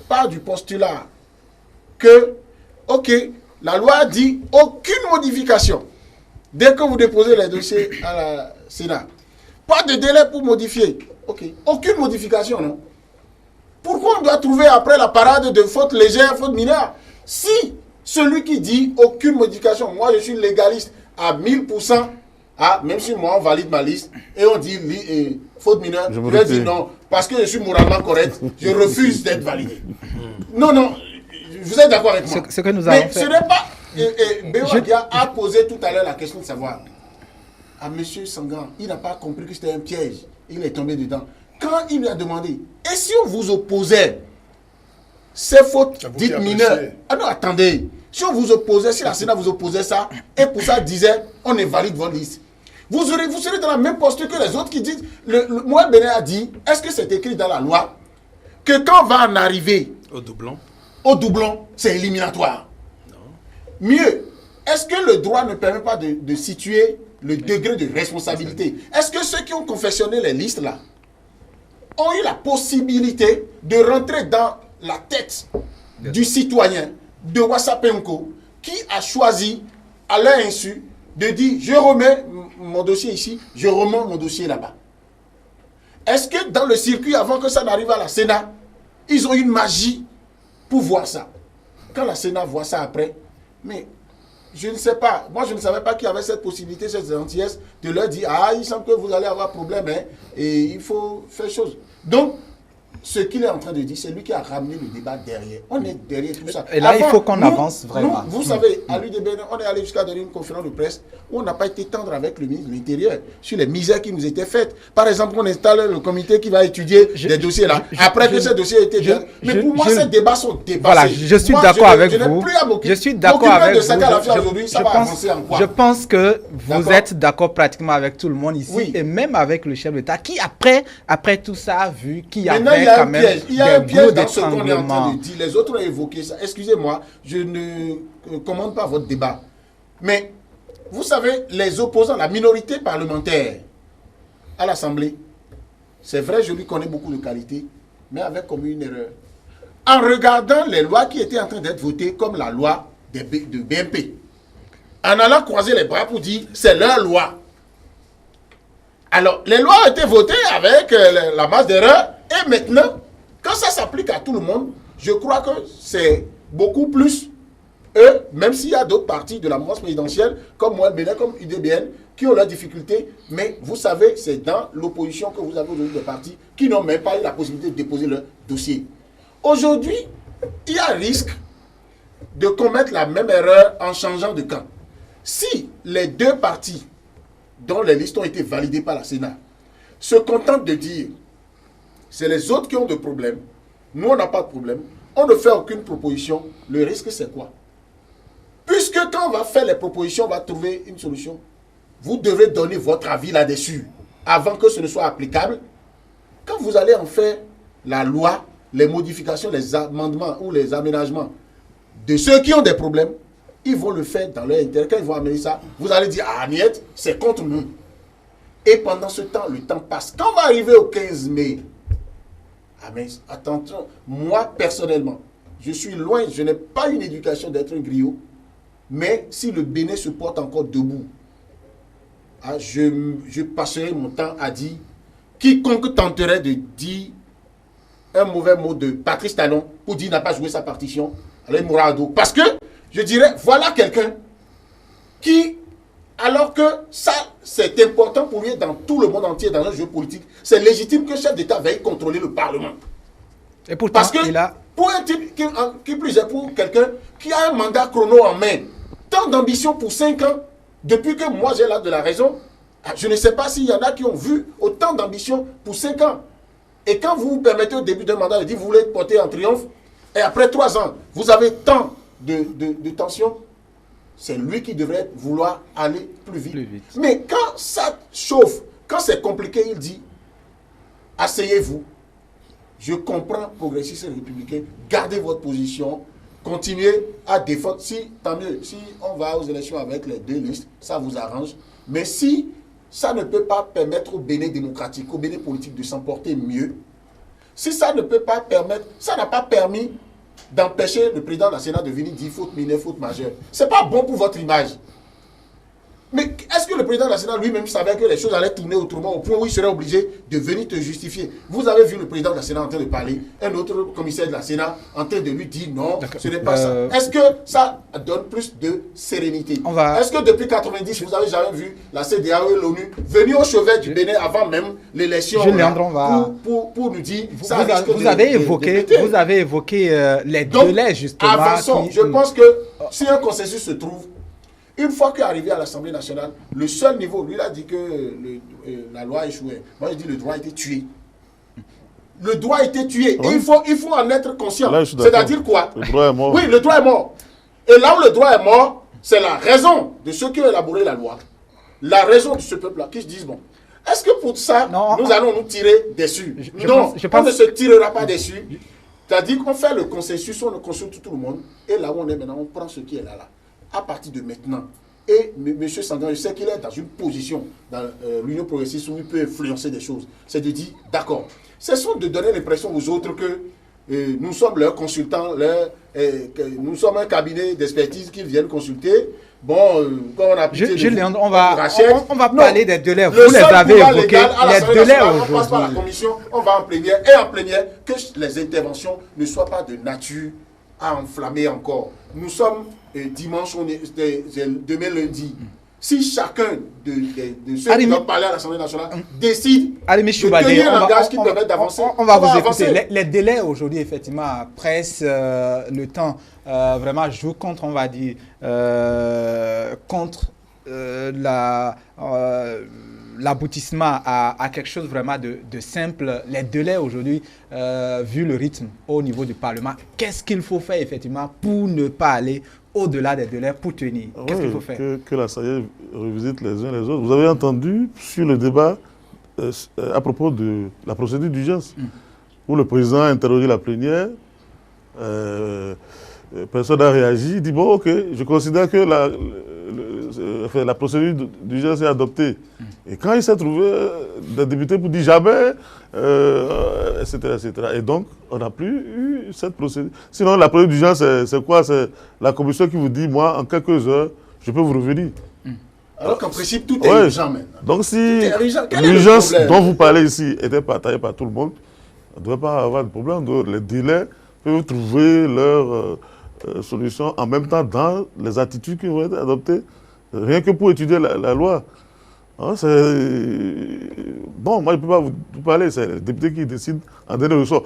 part du postulat que, ok, la loi dit aucune modification. Dès que vous déposez les dossiers à la Sénat, pas de délai pour modifier. Ok, aucune modification, non? Pourquoi on doit trouver après la parade de faute légère, faute mineure? Si celui qui dit aucune modification, moi je suis légaliste à 1000%, même si moi on valide ma liste, et on dit faute mineure, je vais dire non, parce que je suis moralement correct, je refuse d'être validé. Non, vous êtes d'accord avec moi? Ce que nous avons fait. Ce n'est pas... Béouadia a posé tout à l'heure la question de savoir à M. Sangan, il n'a pas compris que c'était un piège, il est tombé dedans. Quand il lui a demandé, et si on vous opposait ces fautes dites mineures? Ah non, attendez, si on vous opposait, si la Sénat vous opposait ça, et pour ça disait, on est valide votre liste, vous serez dans la même posture que les autres qui disent, Mohamed Benet a dit, est-ce que c'est écrit dans la loi, que quand on va en arriver au doublon, c'est éliminatoire? Non. Mieux, est-ce que le droit ne permet pas de situer le degré de responsabilité? Est-ce que ceux qui ont confectionné les listes là ont eu la possibilité de rentrer dans la tête du citoyen de Wassapenko qui a choisi à leur insu de dire je remets mon dossier ici, je remets mon dossier là-bas? Est-ce que dans le circuit, avant que ça n'arrive à la Sénat, ils ont une magie pour voir ça? Quand la Sénat voit ça après, mais je ne sais pas, moi je ne savais pas qu'il y avait cette possibilité, cette gentillesse de leur dire il semble que vous allez avoir problème et il faut faire chose. Donc, ce qu'il est en train de dire, c'est lui qui a ramené le débat derrière. On est derrière tout ça. Et là, avant, il faut qu'on avance vraiment. Vous savez, à l'UDB, on est allé jusqu'à donner une conférence de presse où on n'a pas été tendre avec le ministre de l'Intérieur sur les misères qui nous étaient faites. Par exemple, on installe le comité qui va étudier des dossiers là. Après que ces dossiers étaient déjà... Mais pour moi, ces débats sont dépassés. Voilà, je suis d'accord avec vous. Je suis d'accord avec vous. Je pense que vous êtes d'accord pratiquement avec tout le monde ici et même avec le chef d'État qui, après tout ça, a vu qu'il y avait quand même... Il y a un piège dans ce qu'on est en train de dire. Les autres ont évoqué ça. Excusez-moi, je ne commande pas votre débat. Mais, vous savez, les opposants, la minorité parlementaire à l'Assemblée, c'est vrai, je lui connais beaucoup de qualités, mais avec comme une erreur. En regardant les lois qui étaient en train d'être votées, comme la loi de BMP, en allant croiser les bras pour dire, c'est leur loi. Alors, les lois ont été votées avec la masse d'erreurs, et maintenant, quand ça s'applique à tout le monde, je crois que c'est beaucoup plus eux, même s'il y a d'autres partis de la mouvance présidentielle, comme moi, comme UDBN, qui ont leurs difficultés, mais vous savez, c'est dans l'opposition que vous avez aujourd'hui des partis qui n'ont même pas eu la possibilité de déposer leur dossier. Aujourd'hui, il y a risque de commettre la même erreur en changeant de camp. Si les deux partis dont les listes ont été validées par la Sénat se contentent de dire c'est les autres qui ont des problèmes, nous on n'a pas de problème, on ne fait aucune proposition, le risque c'est quoi? Puisque quand on va faire les propositions, on va trouver une solution, vous devrez donner votre avis là-dessus avant que ce ne soit applicable. Quand vous allez en faire la loi, les modifications, les amendements ou les aménagements de ceux qui ont des problèmes, ils vont le faire dans leur intérêt. Quand ils vont amener ça, vous allez dire « Ah, niet, c'est contre nous ». Et pendant ce temps, le temps passe. Quand on va arriver au 15 mai, mais attention, moi personnellement, je suis loin, je n'ai pas une éducation d'être un griot, mais si le Bénin se porte encore debout, je passerai mon temps à dire quiconque tenterait de dire un mauvais mot de Patrice Talon pour dire qu'il n'a pas joué sa partition, alors il mourra à dos. Parce que je dirais, voilà quelqu'un qui, alors que ça, c'est important pour lui dans tout le monde entier, dans un jeu politique, c'est légitime que le chef d'État veuille contrôler le Parlement. Et pourtant, Parce que pour un type qui plus est pour quelqu'un qui a un mandat chrono en main, tant d'ambition pour 5 ans, depuis que moi j'ai l'âge de la raison, je ne sais pas s'il y en a qui ont vu autant d'ambition pour 5 ans. Et quand vous vous permettez au début d'un mandat de dire que vous voulez porter en triomphe, et après 3 ans, vous avez tant de tension, c'est lui qui devrait vouloir aller plus vite. Mais quand ça chauffe, quand c'est compliqué, il dit, asseyez-vous. Je comprends, progressistes et républicains, gardez votre position, continuez à défendre. Si, tant mieux, si on va aux élections avec les 2 listes, ça vous arrange. Mais si ça ne peut pas permettre au Bénin démocratique, au Bénin politique de s'emporter mieux, si ça ne peut pas permettre, ça n'a pas permis d'empêcher le président de la Sénat de venir dire faute mineure, faute majeure. Ce n'est pas bon pour votre image. Mais est-ce que le président de la Sénat lui-même savait que les choses allaient tourner autrement au point où il serait obligé de venir te justifier? Vous avez vu le président de la Sénat en train de parler, un autre commissaire de la Sénat en train de lui dire non, ce n'est pas ça. Est-ce que ça donne plus de sérénité? Est-ce que depuis 90, vous n'avez jamais vu la CEDEAO et l'ONU venir au chevet du Bénin avant même l'élection pour nous dire ça risque vous avez évoqué les délais justement. Avançons. Je pense que si un consensus se trouve, une fois qu'arrivé à l'Assemblée nationale, le seul niveau, lui il a dit que la loi a échoué. Moi je dis le droit a été tué. Le droit a été tué. Oui. Et il faut en être conscient. C'est-à-dire quoi? Le droit est mort. Oui, le droit est mort. Et là où le droit est mort, c'est la raison de ceux qui ont élaboré la loi. La raison de ce peuple-là, qui se disent, bon, est-ce que pour ça, nous allons nous tirer dessus? Non, on ne se tirera pas dessus. C'est-à-dire qu'on fait le consensus, on consulte tout le monde. Et là où on est maintenant, on prend ce qui est là. À partir de maintenant. Et M. Sandan, je sais qu'il est dans une position dans l'Union progressiste où il peut influencer des choses. C'est de dire, d'accord, cessons de donner l'impression aux autres que nous sommes leurs consultants, nous sommes un cabinet d'expertise qu'ils viennent consulter. Bon, comme on a on va parler des délais. Vous les avez évoqués. Les délais on passe par la commission, on va en plénière. Et en plénière, que les interventions ne soient pas de nature à enflammer encore. Nous sommes dimanche, demain lundi. Si chacun de ceux qui doivent parler à l'Assemblée nationale décide de tenir un langage qui permet d'avancer, on va vous écouter. Les délais aujourd'hui, effectivement, pressent le temps. Vraiment, joue contre, on va dire, contre l'aboutissement à quelque chose vraiment de simple. Les délais aujourd'hui, vu le rythme au niveau du Parlement, qu'est-ce qu'il faut faire effectivement pour ne pas aller au-delà des délais pour tenir? Qu'est-ce qu'il faut faire? Que la SAIE revisite les uns les autres. Vous avez entendu sur le débat à propos de la procédure d'urgence, où le président a interrogé la plénière, personne n'a réagi, il dit bon ok, je considère que la procédure d'urgence est adoptée. Et quand il s'est trouvé des députés pour dire jamais, etc., etc. Et donc, on n'a plus eu cette procédure. Sinon, la procédure d'urgence, c'est quoi? C'est la commission qui vous dit, moi, en quelques heures, je peux vous revenir. Alors qu'en principe, tout est urgent maintenant. Donc, si l'urgence dont vous parlez ici était partagée par tout le monde, on ne devrait pas avoir de problème. Donc, les délais peuvent trouver leur solution en même temps dans les attitudes qui vont être adoptées, rien que pour étudier la loi. Hein, bon, moi je ne peux pas vous parler, c'est les députés qui décident en dernier ressort.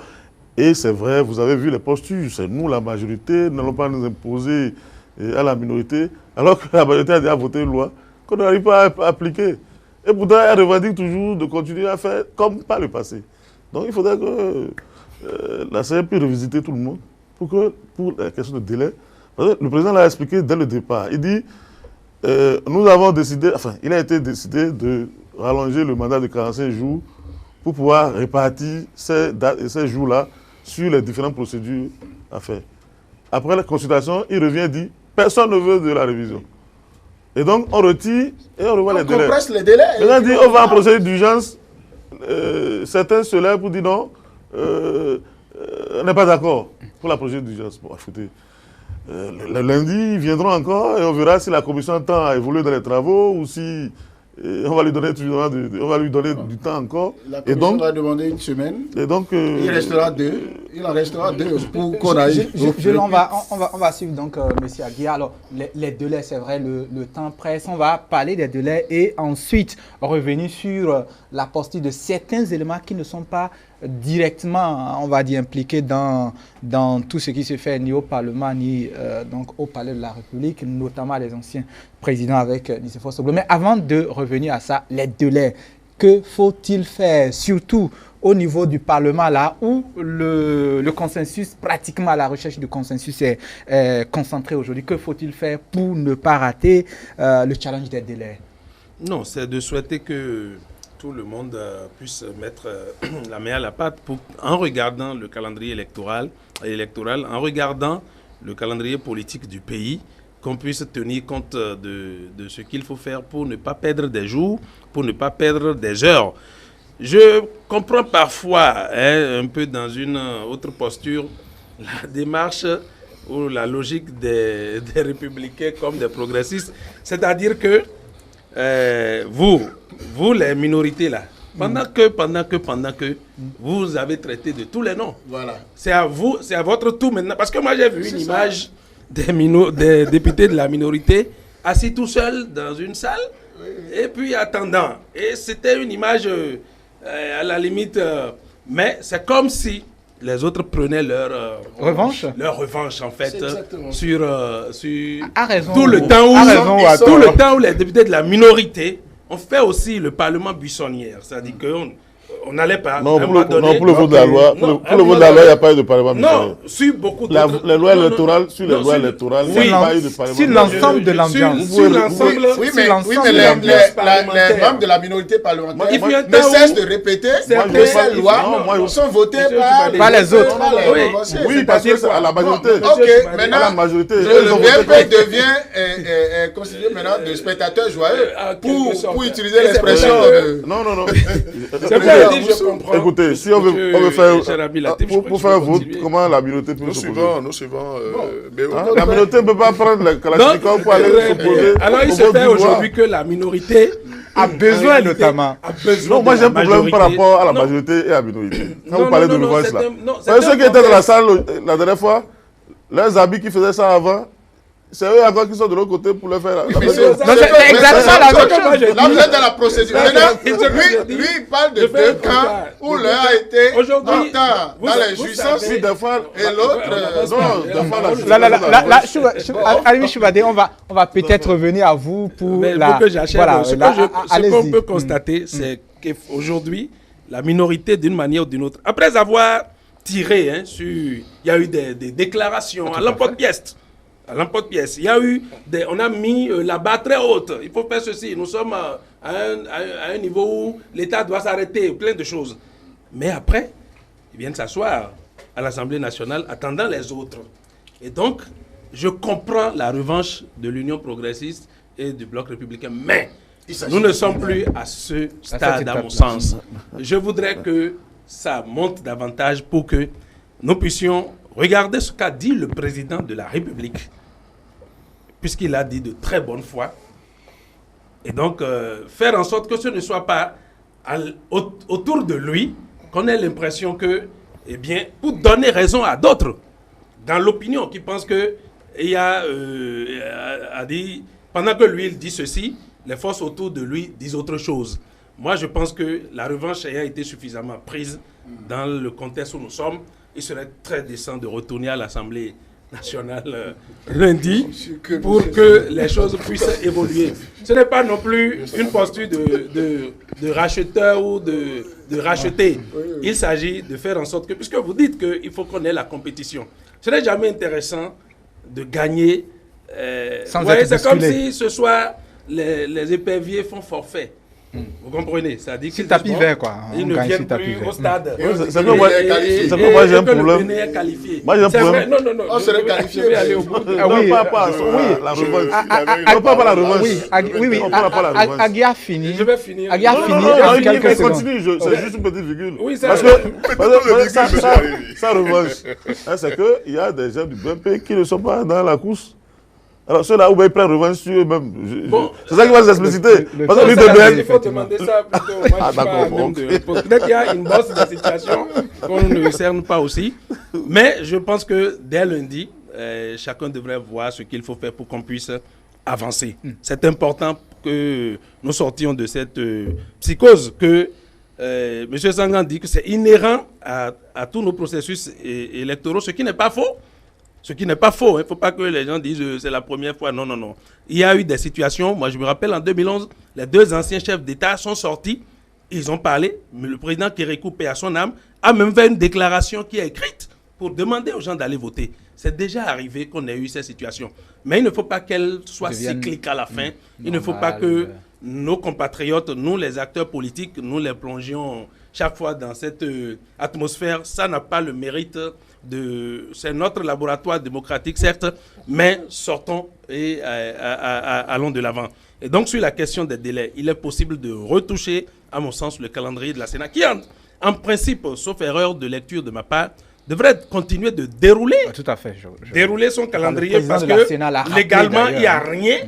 Et c'est vrai, vous avez vu les postures, c'est nous la majorité, n'allons pas nous imposer à la minorité, alors que la majorité a déjà voté une loi qu'on n'arrive pas à appliquer. Et pourtant, elle revendique toujours de continuer à faire comme par le passé. Donc il faudrait que la CEP puisse revisiter tout le monde pour la question de délai. Parce que le président l'a expliqué dès le départ. Il dit nous avons décidé, enfin, il a été décidé de rallonger le mandat de 45 jours pour pouvoir répartir ces jours-là sur les différentes procédures à faire. Après la consultation, il revient et dit personne ne veut de la révision. Et donc, on retire et on revoit les délais. On compresse les délais. Maintenant, on dit on va en procédure d'urgence. Certains se lèvent pour dire non, on n'est pas d'accord pour la procédure d'urgence. Bon, écoutez. Le lundi, ils viendront encore et on verra si la commission tend à évoluer dans les travaux ou si Et on va lui donner du temps encore. La Et commission donc, va demander une semaine. et donc Il restera 2. Il en restera 2 pour qu'on aille. On va suivre donc Monsieur Aguiar. Alors, les délais, c'est vrai, le temps presse. On va parler des délais et ensuite revenir sur la posture de certains éléments qui ne sont pas directement, on va dire, impliqués dans tout ce qui se fait ni au Parlement ni donc au Palais de la République, notamment les anciens présidents avec Nicéphore Soglo. Mais avant de revenir à ça, les délais, que faut-il faire, surtout au niveau du Parlement, là où le consensus, pratiquement la recherche du consensus est concentrée aujourd'hui? Que faut-il faire pour ne pas rater le challenge des délais? Non, c'est de souhaiter que tout le monde puisse mettre la main à la pâte en regardant le calendrier électoral, en regardant le calendrier politique du pays, qu'on puisse tenir compte de ce qu'il faut faire pour ne pas perdre des jours, pour ne pas perdre des heures. Je comprends parfois, un peu dans une autre posture, la démarche ou la logique des républicains comme des progressistes. C'est-à-dire que vous les minorités là, pendant que vous avez traité de tous les noms. Voilà. C'est à vous, c'est à votre tour maintenant. Parce que moi j'ai vu une image des députés de la minorité assis tout seuls dans une salle et puis attendant. Et c'était une image à la limite, mais c'est comme si les autres prenaient leur revanche en fait sur raison, tout le temps où les députés de la minorité ont fait aussi le Parlement buissonnière, c'est-à-dire qu'on n'allait pas. Non, pour le vote de la loi, il n'y a pas eu de Parlement buissonnière. Non, sur beaucoup d'autres. Les lois électorales, il n'y a pas eu de Parlement. Sur l'ensemble de l'ambiance. Sur l'ensemble. Oui, mais les membres de la minorité parlementaire ne cessent de répéter que ces lois sont votées par les autres. Oui, parce que c'est à la majorité. Ok, maintenant, le BNP devient constitué maintenant de spectateurs joyeux pour utiliser l'expression de... Non. C'est vrai, je comprends. Écoutez, si on veut faire pour faire un vote, comment la minorité peut s'opposer? Nous suivons. La minorité ne peut pas prendre le Kalachnikov pour aller s'opposer. Alors il se fait aujourd'hui que la minorité a besoin notamment. Non, moi j'ai un problème par rapport à la majorité et à la minorité. Quand vous parlez de revanche là. Ceux qui étaient dans la salle la dernière fois, leurs habits qui faisaient ça avant, c'est eux encore qui sont de l'autre côté pour le faire. C'est exactement la même chose. Là, vous êtes dans la procédure. Maintenant, lui, il parle de deux camps où l'un a été dans les jouissances et l'autre... Alimi Choubadé, on va peut-être revenir à vous pour la... Ce qu'on peut constater, c'est qu'aujourd'hui, la minorité, d'une manière ou d'une autre, après avoir tiré sur... Il y a eu des déclarations à l'emporte-pièce. Il y a eu on a mis la barre très haute. Il faut faire ceci. Nous sommes à un niveau où l'État doit s'arrêter, plein de choses. Mais après, ils viennent s'asseoir à l'Assemblée nationale, attendant les autres. Et donc, je comprends la revanche de l'Union progressiste et du Bloc républicain. Mais nous ne sommes plus à ce stade, à mon sens. Je voudrais que ça monte davantage pour que nous puissions regarder ce qu'a dit le président de la République, puisqu'il a dit de très bonne foi. Et donc, faire en sorte que ce ne soit pas autour de lui qu'on ait l'impression que, eh bien, pour donner raison à d'autres, dans l'opinion, qui pensent que il y a dit, pendant que lui, il dit ceci, les forces autour de lui disent autre chose. Moi, je pense que la revanche ayant été suffisamment prise dans le contexte où nous sommes, il serait très décent de retourner à l'Assemblée nationale lundi pour que les choses puissent évoluer. Ce n'est pas non plus une posture de racheteur ou de racheter. Il s'agit de faire en sorte que, puisque vous dites qu'il faut qu'on ait la compétition, ce n'est jamais intéressant de gagner. C'est comme si ce soir les éperviers font forfait. Vous comprenez? Ça dit qu'ils vert, quoi. Ils ne viennent plus au stade. C'est que moi j'ai un problème. Moi j'ai un problème. Non. On serait qualifié. Je vais aller au bout. La revanche. Non, pas la revanche. Oui. Aguiar fini. Je vais finir. Aguiar fini. Non, continue. C'est juste une petite virgule. Parce que sa revanche, c'est qu'il y a des gens du BNP qui ne sont pas dans la course. Alors ceux-là, ils prennent revanche sur eux-mêmes. Bon, c'est ça qui va s'expliciter. Parce que il faut demander ça plutôt. Moi, je suis pas même de répondre. Peut-être qu'il y a une bosse de situation qu'on ne cerne pas aussi. Mais je pense que dès lundi, chacun devrait voir ce qu'il faut faire pour qu'on puisse avancer. C'est important que nous sortions de cette psychose que M. Sangan dit que c'est inhérent à tous nos processus électoraux, ce qui n'est pas faux. Ce qui n'est pas faux. Il ne faut pas que les gens disent c'est la première fois. Non, non, non. Il y a eu des situations. Moi, je me rappelle en 2011, les 2 anciens chefs d'État sont sortis. Ils ont parlé. Mais le président Kérékou, paix à son âme, a même fait une déclaration qui est écrite pour demander aux gens d'aller voter. C'est déjà arrivé qu'on ait eu cette situation. Mais il ne faut pas qu'elle soit cyclique à la fin. Il ne faut pas que nos compatriotes, nous les acteurs politiques, nous les plongions chaque fois dans cette atmosphère. Ça n'a pas le mérite de... C'est notre laboratoire démocratique, certes, mais sortons et allons de l'avant. Et donc, sur la question des délais, il est possible de retoucher, à mon sens, le calendrier de la Sénat, qui en principe, sauf erreur de lecture de ma part, devrait continuer de dérouler, tout à fait, dérouler son calendrier parce que légalement, il n'y a rien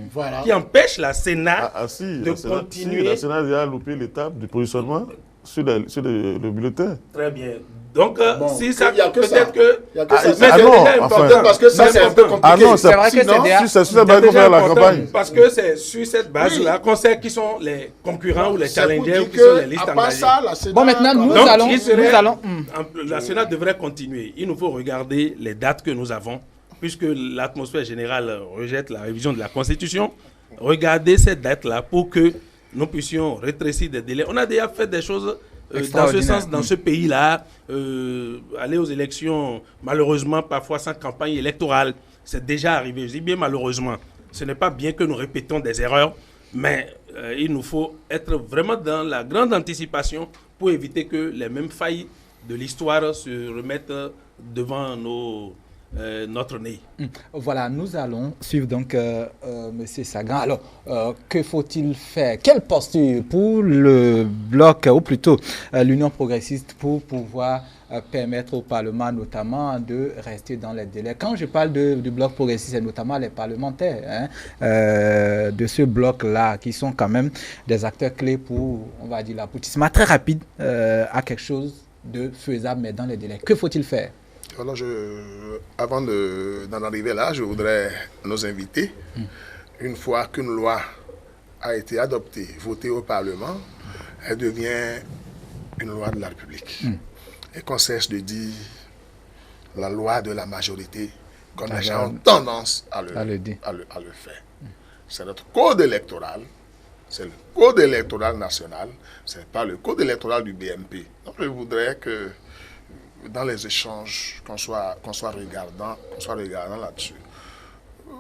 qui empêche la Sénat de continuer. La Sénat a loupé l'étape du positionnement sur le bulletin. Très bien. Donc, si ça, peut-être que... Il y a que ça. Mais c'est déjà important. Parce que ça, c'est un peu compliqué. Ah non, c'est vrai que c'est sur cette base qu'on fait la campagne. Parce que c'est sur cette base-là qu'on sait qui sont les concurrents ou les challengers ou qui sont les listes engagées. Bon, maintenant, nous allons... La Sénat devrait continuer. Il nous faut regarder les dates que nous avons, puisque l'atmosphère générale rejette la révision de la Constitution. Regardez cette date-là pour que nous puissions rétrécir des délais. On a déjà fait des choses dans ce sens, dans ce pays-là. Aller aux élections, malheureusement, parfois sans campagne électorale, c'est déjà arrivé. Je dis bien malheureusement. Ce n'est pas bien que nous répétons des erreurs, mais il nous faut être vraiment dans la grande anticipation pour éviter que les mêmes failles de l'histoire se remettent devant notre nez. Voilà, nous allons suivre donc M. Sagan. Alors, que faut-il faire? Quelle posture pour le bloc, ou plutôt l'Union progressiste, pour pouvoir permettre au Parlement notamment de rester dans les délais? Quand je parle du bloc progressiste, c'est notamment les parlementaires de ce bloc-là, qui sont quand même des acteurs clés pour, on va dire, l'aboutissement très rapide à quelque chose de faisable, mais dans les délais. Que faut-il faire? Alors, avant d'en arriver là, je voudrais nous inviter, une fois qu'une loi a été adoptée, votée au Parlement, elle devient une loi de la République. Et qu'on cesse de dire la loi de la majorité, qu'on a déjà tendance à le faire. C'est notre code électoral, c'est le code électoral national, ce n'est pas le code électoral du BMP. Donc, je voudrais que dans les échanges, qu'on soit regardant là-dessus.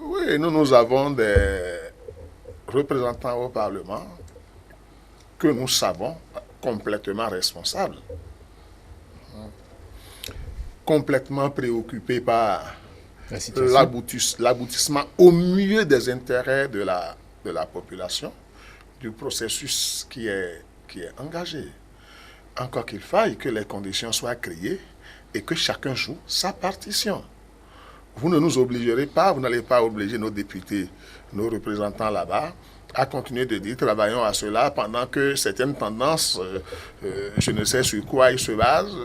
Oui, nous avons des représentants au Parlement que nous savons complètement responsables, complètement préoccupés par l'aboutissement au mieux des intérêts de la population, du processus qui est engagé. Encore qu'il faille que les conditions soient créées et que chacun joue sa partition. Vous ne nous obligerez pas, vous n'allez pas obliger nos députés, nos représentants là-bas, à continuer de dire travaillons à cela pendant que certaines tendances, je ne sais sur quoi ils se basent,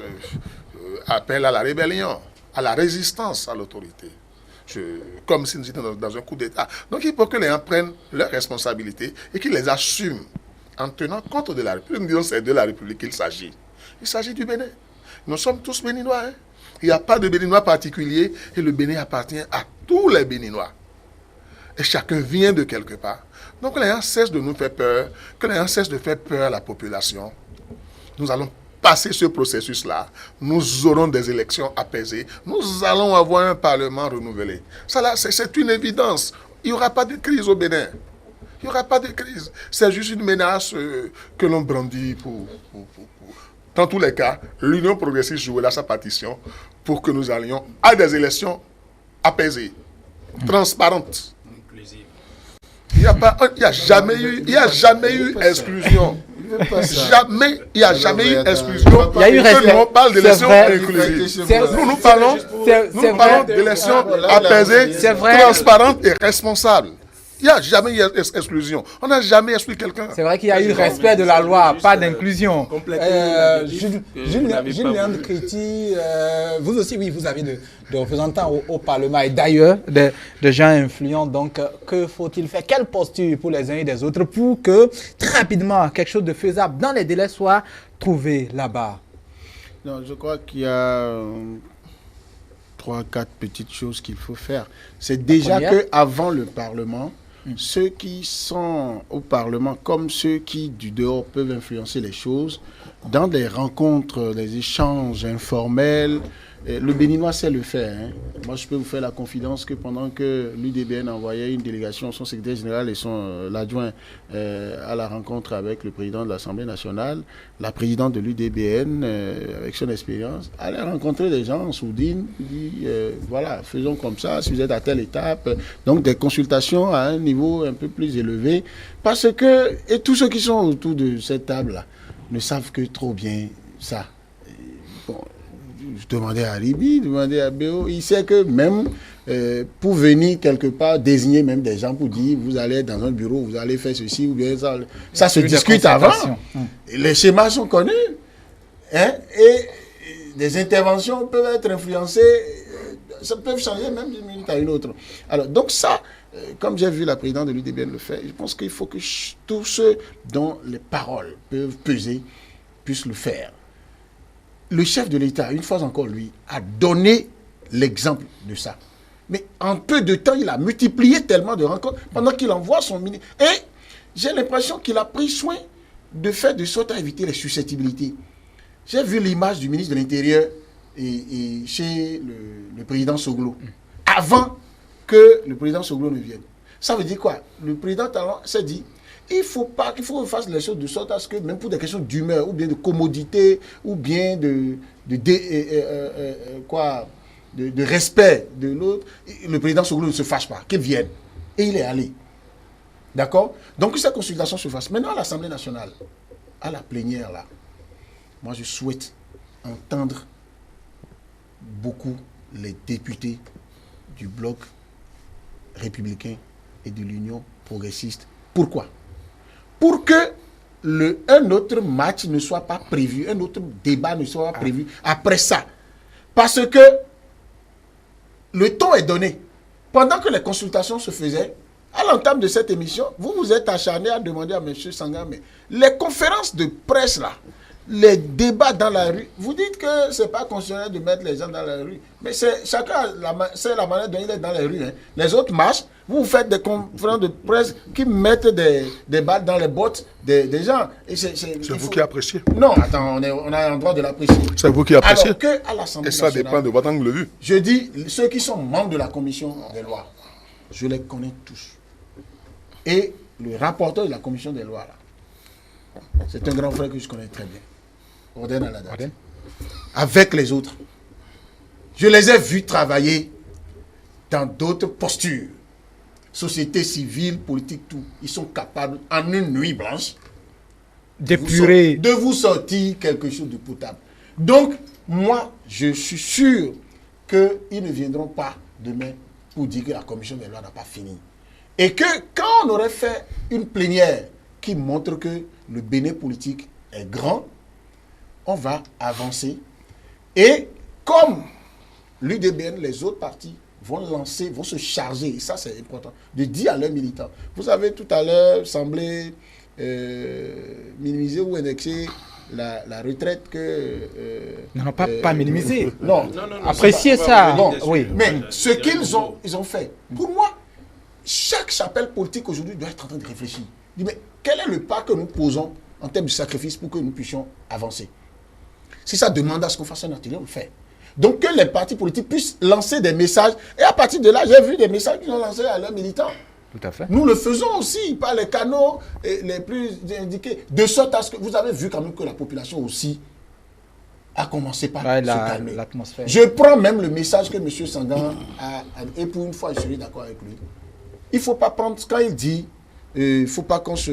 appellent à la rébellion, à la résistance à l'autorité. Comme si nous étions dans un coup d'État. Donc il faut que les gens prennent leurs responsabilités et qu'ils les assument en tenant compte de la République. Nous disons c'est de la République qu'il s'agit. Il s'agit du Bénin. Nous sommes tous Béninois. Il n'y a pas de Béninois particulier et le Bénin appartient à tous les Béninois. Et chacun vient de quelque part. Donc les gens cessent de nous faire peur, que les gens cessent de faire peur à la population. Nous allons passer ce processus-là. Nous aurons des élections apaisées. Nous allons avoir un Parlement renouvelé. Ça là, c'est une évidence. Il n'y aura pas de crise au Bénin. Il n'y aura pas de crise. C'est juste une menace que l'on brandit pour... Dans tous les cas, l'Union progressiste jouera sa partition pour que nous allions à des élections apaisées, transparentes. Il n'y a jamais eu exclusion. Jamais, il n'y a jamais eu exclusion. Il y a eu respect. Nous, on parle d'élections C'est vrai. inclusives. C'est- Nous parlons, c'est nous parlons vrai. d'élections C'est apaisées, vrai. transparentes et responsables. Il n'y a jamais eu exclusion. On n'a jamais exclu quelqu'un. C'est vrai qu'il y a eu respect de la loi, Juste, pas d'inclusion. compléter la vérité que Jules vous n'avez pas Léandre voulu. Créti, vous aussi, oui, vous avez de représentants au Parlement. Et D'ailleurs, des gens influents, donc que faut-il faire? Quelle posture pour les uns et les autres pour que très rapidement quelque chose de faisable dans les délais soit trouvé là-bas? Non, je crois qu'il y a 3-4 petites choses qu'il faut faire. C'est déjà première? qu'avant le Parlement, ceux qui sont au Parlement, comme ceux qui du dehors peuvent influencer les choses, dans des rencontres, des échanges informels, le Béninois sait le faire. Hein. Moi, je peux vous faire la confidence que pendant que l'UDBN envoyait une délégation, son secrétaire général et l'adjoint à la rencontre avec le président de l'Assemblée nationale, la présidente de l'UDBN, avec son expérience, allait rencontrer des gens en sourdine, dit voilà, faisons comme ça, si vous êtes à telle étape. Donc, des consultations à un niveau un peu plus élevé. Parce que, et tous ceux qui sont autour de cette table-là ne savent que trop bien ça. Bon, je demandais à Alibi, je demandais à Béo, il sait que même pour venir quelque part, désigner même des gens pour dire vous allez être dans un bureau, vous allez faire ceci ou bien ça se discute avant. Et les schémas sont connus. Hein, et des interventions peuvent être influencées, ça peut changer même d'une minute à une autre. Alors, donc ça, comme j'ai vu la présidente de l'UDBN le faire, je pense qu'il faut que tous ceux dont les paroles peuvent peser puissent le faire. Le chef de l'État, une fois encore, lui, a donné l'exemple de ça. Mais en peu de temps, il a multiplié tellement de rencontres pendant qu'il envoie son ministre. Et j'ai l'impression qu'il a pris soin de faire de sorte à éviter les susceptibilités. J'ai vu l'image du ministre de l'Intérieur et chez le président Soglo, avant que le président Soglo ne vienne. Ça veut dire quoi? Le président Talon s'est dit, il faut fasse les choses de sorte à ce que, même pour des questions d'humeur, ou bien de commodité, ou bien de respect de l'autre, le président Soglo ne se fâche pas, qu'il vienne. Et il est allé. D'accord? Donc que cette consultation se fasse. Maintenant, à l'Assemblée nationale, à la plénière, là, moi je souhaite entendre beaucoup les députés du bloc républicain et de l'Union progressiste. Pourquoi? Pour que un autre match ne soit pas prévu, un autre débat ne soit pas prévu après ça. Parce que le ton est donné. Pendant que les consultations se faisaient, à l'entame de cette émission, vous vous êtes acharné à demander à M. Sangan, mais les conférences de presse là, les débats dans la rue, vous dites que ce n'est pas constitutionnel de mettre les gens dans la rue. Mais chacun, c'est la manière dont il est dans les rues. Hein. Les autres marchent, vous faites des conférences de presse qui mettent des balles dans les bottes des gens. C'est vous qui appréciez. Non, attends, on a un droit de l'apprécier. C'est vous qui appréciez. Alors qu'à l'Assemblée Et ça nationale, dépend de votre angle de vue. je dis, ceux qui sont membres de la commission des lois, je les connais tous. Et le rapporteur de la commission des lois, là, c'est un grand frère que je connais très bien. Orden Aladat. Avec les autres. Je les ai vus travailler dans d'autres postures. Société civile, politique, tout. Ils sont capables, en une nuit blanche, D'épurer. de vous sortir quelque chose de potable. Donc, moi, je suis sûr qu'ils ne viendront pas demain pour dire que la commission des lois n'a pas fini. Et que quand on aurait fait une plénière qui montre que le Bénin politique est grand, on va avancer. Et comme l'UDBN, les autres partis vont se charger, et ça c'est important, de dire à leurs militants. Vous avez tout à l'heure semblé minimiser ou indexer la retraite que... Non, pas minimiser. Non, Apprécier ça. non, Oui. mais ce qu'ils ont fait, pour moi, chaque chapelle politique aujourd'hui doit être en train de réfléchir. Mais quel est le pas que nous posons en termes de sacrifice pour que nous puissions avancer? Si ça demande à ce qu'on fasse un atelier, on le fait. Donc que les partis politiques puissent lancer des messages. Et à partir de là, j'ai vu des messages qu'ils ont lancés à leurs militants. Tout à fait. Nous le faisons aussi par les canaux les plus indiqués. De sorte à ce que vous avez vu quand même que la population aussi a commencé par se calmer. L'atmosphère. Je prends même le message que M. Sangan a, et pour une fois, je suis d'accord avec lui. Il ne faut pas prendre, quand il dit il ne faut pas qu'on se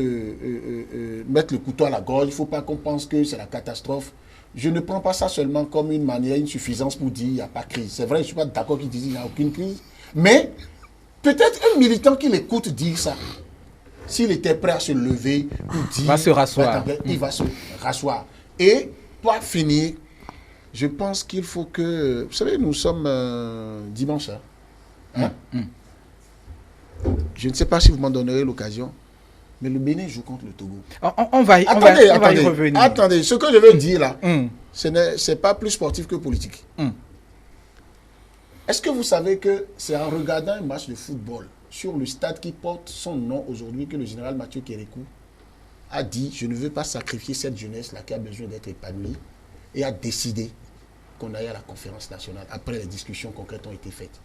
mette le couteau à la gorge, il ne faut pas qu'on pense que c'est la catastrophe. Je ne prends pas ça seulement comme une manière, une suffisance pour dire qu'il n'y a pas de crise. C'est vrai, je ne suis pas d'accord qu'ils disent qu'il n'y a aucune crise, mais peut-être un militant qui l'écoute dire ça, s'il était prêt à se lever pour dire... Va se rasseoir. Il va se rasseoir. Et pour finir, je pense qu'il faut que... Vous savez, nous sommes dimanche. Je ne sais pas si vous m'en donnerez l'occasion, mais le Bénin joue contre le Togo. On va y revenir. Attendez, ce que je veux dire là, ce n'est pas plus sportif que politique. Est-ce que vous savez que c'est en regardant un match de football sur le stade qui porte son nom aujourd'hui que le général Mathieu Kérékou a dit « Je ne veux pas sacrifier cette jeunesse-là qui a besoin d'être épanouie » et a décidé qu'on aille à la conférence nationale après les discussions concrètes ont été faites.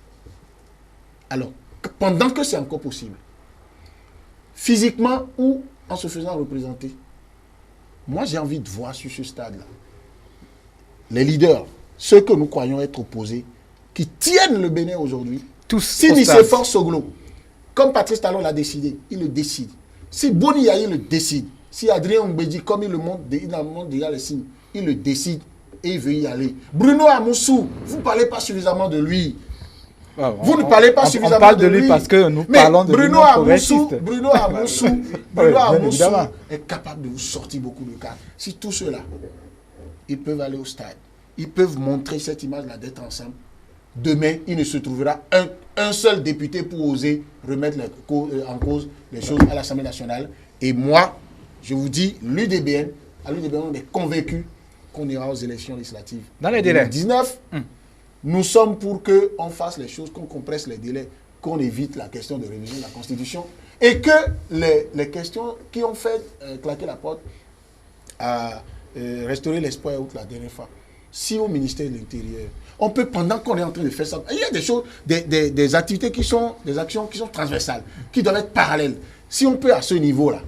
Alors, pendant que c'est encore possible, physiquement ou en se faisant représenter, moi j'ai envie de voir sur ce stade-là les leaders, ceux que nous croyons être opposés, qui tiennent le Bénin aujourd'hui. Si Nicéphore Soglo, comme Patrice Talon l'a décidé, il le décide. Si Boni Yahi le décide, si Adrien Mbedi, comme il le montre, il montre déjà les signes, il le décide et il veut y aller. Bruno Amoussou, vous ne parlez pas suffisamment de lui. Vous ne parlez pas suffisamment on parle de lui parce que nous parlons de Bruno Amoussou oui, est capable de vous sortir beaucoup de cas. Si tous ceux-là, ils peuvent aller au stade, ils peuvent montrer cette image-là d'être ensemble, demain, il ne se trouvera un seul député pour oser remettre en cause les choses à l'Assemblée nationale. Et moi, je vous dis, l'UDBN, on est convaincu qu'on ira aux élections législatives. Dans les délais. 2019, nous sommes pour qu'on fasse les choses, qu'on compresse les délais, qu'on évite la question de révision de la Constitution et que les questions qui ont fait claquer la porte à restaurer l'espoir la dernière fois, si au ministère de l'Intérieur, on peut, pendant qu'on est en train de faire ça, il y a des choses, des activités qui sont, des actions qui sont transversales, qui doivent être parallèles. Si on peut à ce niveau-là,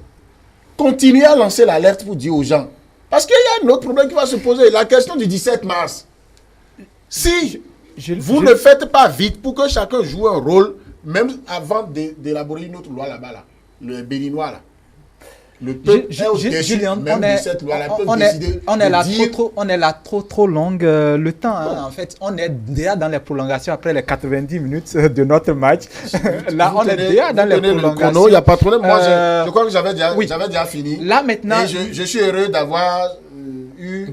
continuer à lancer l'alerte pour dire aux gens, parce qu'il y a un autre problème qui va se poser, la question du 17 mars. Si vous ne faites pas vite pour que chacun joue un rôle, même avant d'élaborer une autre loi là-bas, là, le béninois là, le peuple Julien, on est là trop longue le temps. Hein, en fait, on est déjà dans les prolongations après les 90 minutes de notre match. Là, on est déjà dans les prolongations. Il n'y a pas de problème. Moi, je crois que j'avais déjà fini. Là, maintenant... Et je suis heureux d'avoir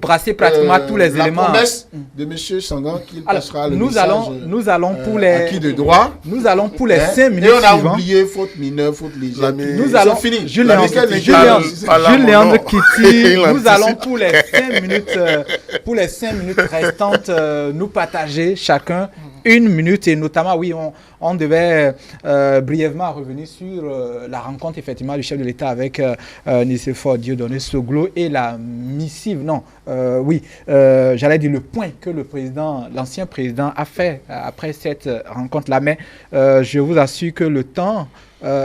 brasser pratiquement tous les éléments. La promesse de M. Sangan qu'il passera le message nous allons pour les acquis de droit. Nous allons pour les 5 minutes et on a suivantes. Oublié faute mineure, faute légère. Nous allons fini. Julien Kitty, nous allons pour les 5 minutes restantes nous partager chacun 1 minute et notamment, oui, on devait brièvement revenir sur la rencontre effectivement du chef de l'État avec Nicéphore Dieudonné Soglo et la missive, j'allais dire le point que l'ancien président a fait après cette rencontre-là, mais je vous assure que le temps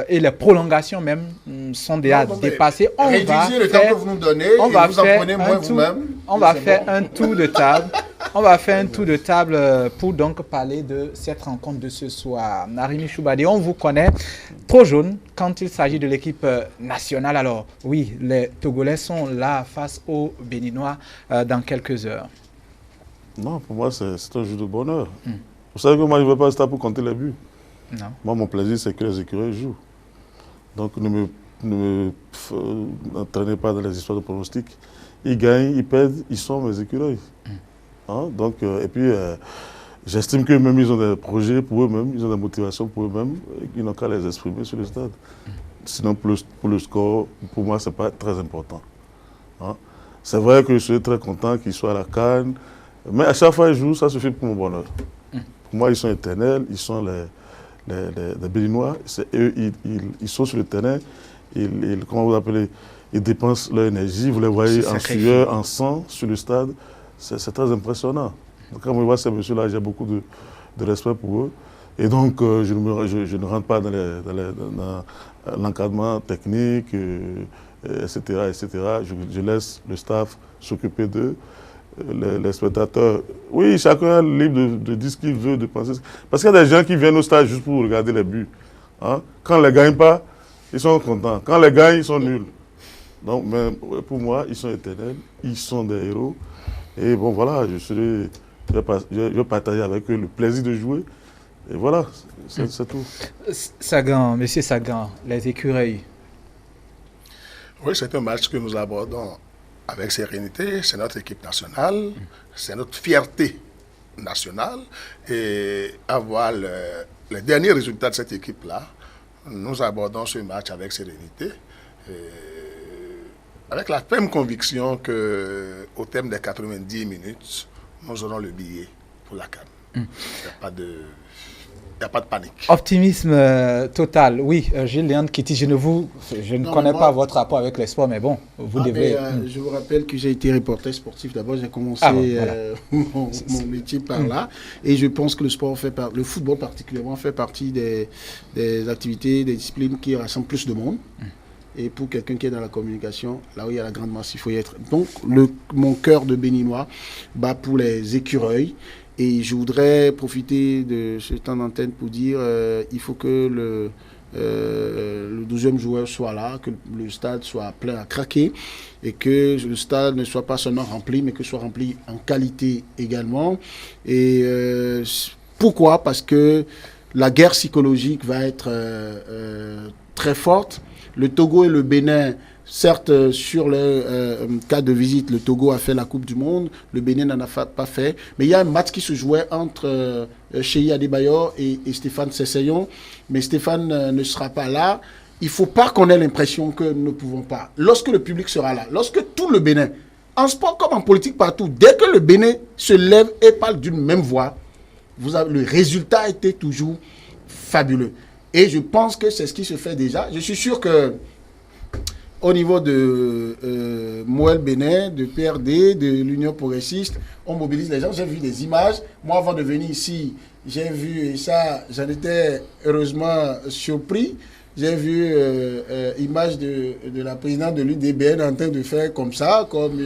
et les prolongations même sont déjà dépassées. Réduisez le temps que vous nous donnez et vous en prenez moins vous-même. On va faire un tour de table. On va faire un tour de table pour donc parler de cette rencontre de ce soir. Narimi Choubadi, on vous connaît trop jaune quand il s'agit de l'équipe nationale. Alors oui, les Togolais sont là face aux Béninois dans quelques heures. Non, pour moi, c'est un jeu de bonheur. Vous savez que moi, je ne veux pas rester pour compter les buts. Non. Moi, mon plaisir, c'est que les écureuils jouent. Donc, ne me entraînez pas dans les histoires de pronostics. Ils gagnent, ils perdent, ils sont mes écureuils. Hein? Donc, et puis, j'estime qu'eux-mêmes, ils ont des projets pour eux-mêmes, ils ont des motivations pour eux-mêmes, ils n'ont qu'à les exprimer sur le stade. Sinon, pour le score, pour moi, ce n'est pas très important. Hein? C'est vrai que je suis très content qu'ils soient à la CAN, mais à chaque fois qu'ils jouent, ça suffit pour mon bonheur. Pour moi, ils sont éternels, ils sont les Béninois, eux, ils sont sur le terrain, comment vous appelez, ils dépensent leur énergie, vous les voyez en sueur, en sang sur le stade, c'est très impressionnant. Donc, quand je vois ces messieurs-là, j'ai beaucoup de respect pour eux. Et donc, je ne rentre pas dans l'encadrement technique, etc. Je laisse le staff s'occuper d'eux. Les spectateurs, oui, chacun est libre de dire ce qu'il veut, de penser. Parce qu'il y a des gens qui viennent au stade juste pour regarder les buts. Hein? Quand on ne les gagne pas, ils sont contents. Quand les gagnent, ils sont nuls. Donc, mais pour moi, ils sont éternels, ils sont des héros. Et bon, voilà, je vais partager avec eux le plaisir de jouer. Et voilà, c'est tout. Sagan, monsieur Sagan, les écureuils. Oui, c'est un match que nous abordons avec sérénité. C'est notre équipe nationale, c'est notre fierté nationale. Et avoir les derniers résultats de cette équipe-là, nous abordons ce match avec sérénité. Avec la ferme conviction qu'au terme des 90 minutes, nous aurons le billet pour la CAN. Il n'y a pas de panique. Optimisme total. Oui, Gilles Léandre Kitty, je ne connais pas votre rapport avec les sports, mais bon, vous devez... Je vous rappelle que j'ai été reporter sportif. D'abord, j'ai commencé mon métier par là. Et je pense que le football particulièrement, fait partie des activités, des disciplines qui rassemblent plus de monde. Et pour quelqu'un qui est dans la communication, là où il y a la grande masse, il faut y être. Donc, mon cœur de Béninois bat pour les écureuils. Et je voudrais profiter de ce temps d'antenne pour dire il faut que le 12e joueur soit là, que le stade soit plein à craquer et que le stade ne soit pas seulement rempli, mais que soit rempli en qualité également. Et pourquoi? Parce que la guerre psychologique va être très forte. Le Togo et le Bénin, certes, sur le cas de visite, le Togo a fait la Coupe du Monde, le Bénin n'en a pas fait. Mais il y a un match qui se jouait entre Cheyi Adebayor et Stéphane Sessayon. Mais Stéphane ne sera pas là. Il ne faut pas qu'on ait l'impression que nous ne pouvons pas. Lorsque le public sera là, lorsque tout le Bénin, en sport comme en politique partout, dès que le Bénin se lève et parle d'une même voix, le résultat était toujours fabuleux. Et je pense que c'est ce qui se fait déjà. Je suis sûr que au niveau de Moël Bénin, de PRD, de l'Union progressiste, on mobilise les gens. J'ai vu des images. Moi, avant de venir ici, j'ai vu, et ça, j'en étais heureusement surpris. J'ai vu image de la présidente de l'UDBN en train de faire comme ça, comme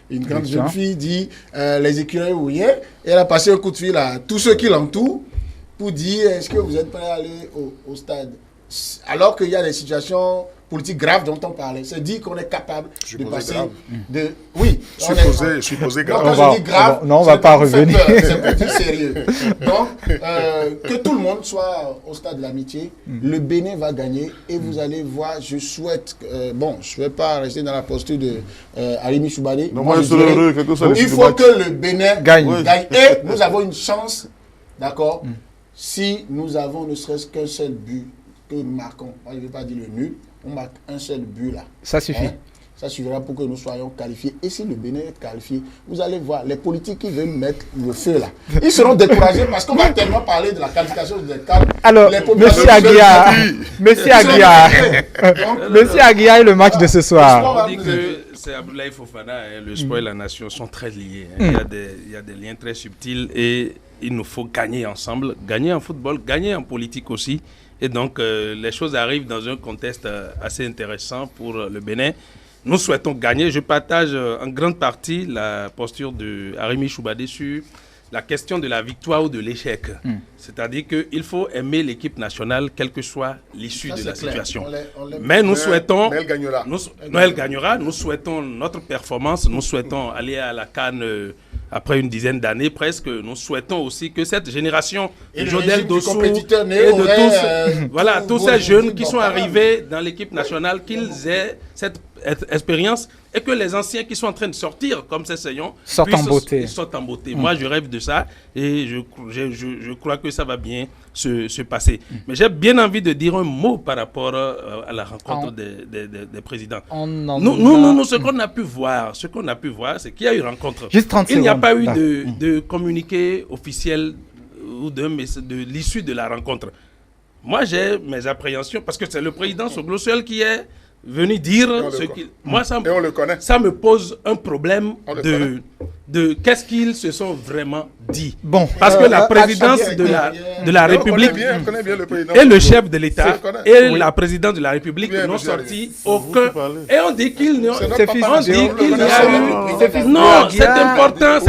une grande jeune fille dit les écureuils ou rien. Et elle a passé un coup de fil à tous ceux qui l'entourent pour dire est-ce que vous êtes prêts à aller au stade? Alors qu'il y a des situations politiques graves dont on parlait. C'est dit qu'on est capable de passer de... Oui. Supposé grave. Donc, quand je dis grave, on va pas revenir. C'est plus sérieux. Donc, que tout le monde soit au stade de l'amitié, le Bénin va gagner et vous allez voir, je souhaite... bon, je ne vais pas rester dans la posture de Arimi Choubadé. Moi, je serais heureux, quelque chose. Il faut que le Bénin gagne. Et nous avons une chance, d'accord, si nous avons ne serait-ce qu'un seul but que nous marquons. Moi, je ne vais pas dire le nul. On marque un seul but là. Ça suffit. Ça suffira pour que nous soyons qualifiés. Et si le Bénin est qualifié, vous allez voir, les politiques qui veulent mettre le feu là, ils seront découragés parce qu'on va tellement parler de la qualification des cadres. Alors, Monsieur Aguiar, Monsieur Aguiar et le match de ce soir. On dit que c'est Abdoulaye Fofana, le sport et la nation sont très liés. Il y a des liens très subtils et il nous faut gagner ensemble, gagner en football, gagner en politique aussi. Et donc, les choses arrivent dans un contexte assez intéressant pour le Bénin. Nous souhaitons gagner. Je partage en grande partie la posture de Arimi Choubadé sur la question de la victoire ou de l'échec. C'est-à-dire qu'il faut aimer l'équipe nationale, quelle que soit l'issue de la situation. Mais nous souhaitons... Mais elle gagnera. Elle gagnera. Nous souhaitons notre performance. Nous souhaitons aller à la CAN après une dizaine d'années presque. Nous souhaitons aussi que cette génération de Jodel Dossou et de tous ces jeunes qui sont arrivés dans l'équipe nationale, qu'ils aient cette expérience et que les anciens qui sont en train de sortir comme ces Sessayons sortent en beauté. Moi, je rêve de ça et je crois que ça va bien se passer. Mais j'ai bien envie de dire un mot par rapport à la rencontre des présidents. Nous, ce qu'on a pu voir, c'est qu'il y a eu rencontre. Il n'y a pas eu de communiqué officiel ou de l'issue de la rencontre. Moi, j'ai mes appréhensions parce que c'est le président Soglo Suel qui est venu dire ce qu'il... Moi, ça me pose un problème de qu'est-ce qu'ils se sont vraiment dit. Bon, Parce que la présidence de la République On connaît bien le président. et le chef de l'État C'est- et la présidente de la République Bien, n'ont monsieur sorti Vous aucun. qui parlez. Et on dit qu'il n'y a C'est notre C'est papa, on dit on le qu'il y connaît. a eu. Non, c'est important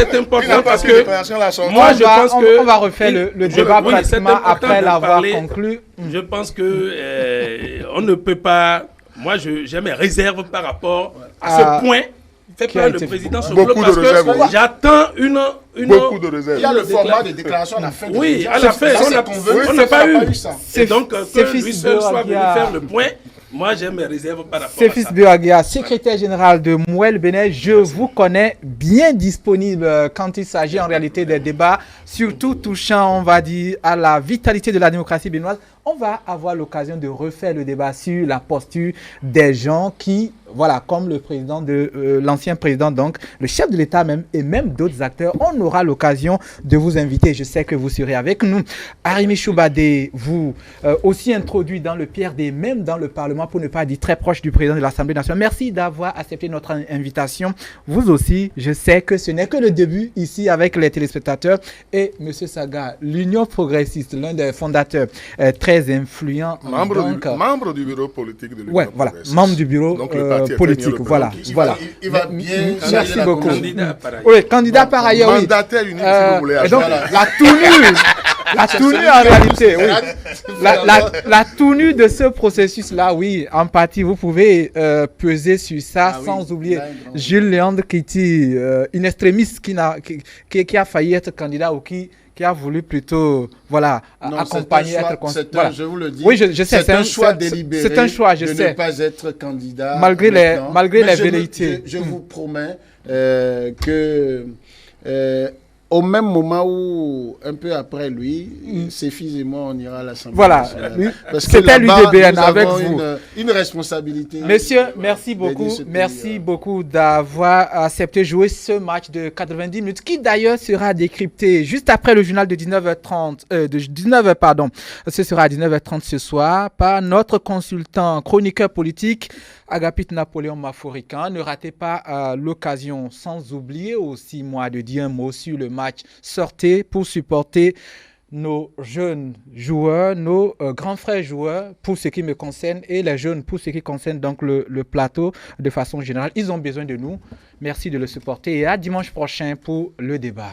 Il n'a pas parce fait que déclaration la sortie. moi je pense que. on va refaire le débat Oui, c'est pratiquement important après de l'avoir parler. conclu. Je pense que on ne peut pas. Moi, j'ai mes réserves par rapport à ce point. Fait qui a pas le été président fait. Sokolo Beaucoup de parce réserves, que oui. j'attends une Beaucoup de réserves. Il y a le format de déclaration à la fin. Oui, à la fin, on n'a pas eu. ça. Et donc, c'est que lui fils seul de soit venu Agia. faire le point, moi j'ai mes réserves par rapport à Céphis ça. Beagia, secrétaire général de Mouel Bénin, je vous connais bien disponible quand il s'agit en réalité des débats, surtout touchant, on va dire, à la vitalité de la démocratie béninoise. On va avoir l'occasion de refaire le débat sur la posture des gens qui, voilà, comme le président de l'ancien président, donc le chef de l'État même, et même d'autres acteurs. On aura l'occasion de vous inviter. Je sais que vous serez avec nous. Arimi Choubadé, vous aussi introduit dans le PRD, même dans le Parlement, pour ne pas dire très proche du président de l'Assemblée nationale. Merci d'avoir accepté notre invitation. Vous aussi, je sais que ce n'est que le début ici avec les téléspectateurs. Et M. Saga, l'Union progressiste, l'un des fondateurs très influents. Membre du bureau politique de l'Union Ouais, voilà, progressiste. membre du bureau Donc, le parti est politique, très bien voilà, représenté. voilà. Il va bien. Merci la beaucoup. Candidat par ailleurs. Oui, candidat par ailleurs, oui. Mandataire unique, si vous voulez. Et donc, Voilà. la tenue en réalité, oui. La tenue de ce processus-là, oui, en partie, vous pouvez peser sur ça sans oublier Jules Léandre Kitty, une extrémiste qui a failli être candidat ou qui a voulu plutôt, voilà, Non, accompagner, être voilà. Je vous le dis. Oui, je sais, c'est un choix délibéré. C'est un choix, je de sais. ne pas être candidat. Malgré Mais les velléités. Je vous promets que au même moment où, un peu après lui, ses fils et moi, on ira à l'Assemblée Voilà, nationale. Parce que c'était là-bas, l'UDBN nous avec avons vous. une responsabilité. Messieurs, merci beaucoup. ce pays, Merci beaucoup d'avoir accepté jouer ce match de 90 minutes qui d'ailleurs sera décrypté juste après le journal de 19h30, de 19h, pardon. Ce sera à 19h30 ce soir par notre consultant chroniqueur politique Agapit Napoléon Mafourican. Ne ratez pas l'occasion, sans oublier aussi moi de dire un mot sur le match. Sortez pour supporter nos jeunes joueurs, nos grands frères joueurs pour ce qui me concerne et les jeunes pour ce qui concerne donc le plateau de façon générale. Ils ont besoin de nous. Merci de le supporter et à dimanche prochain pour le débat.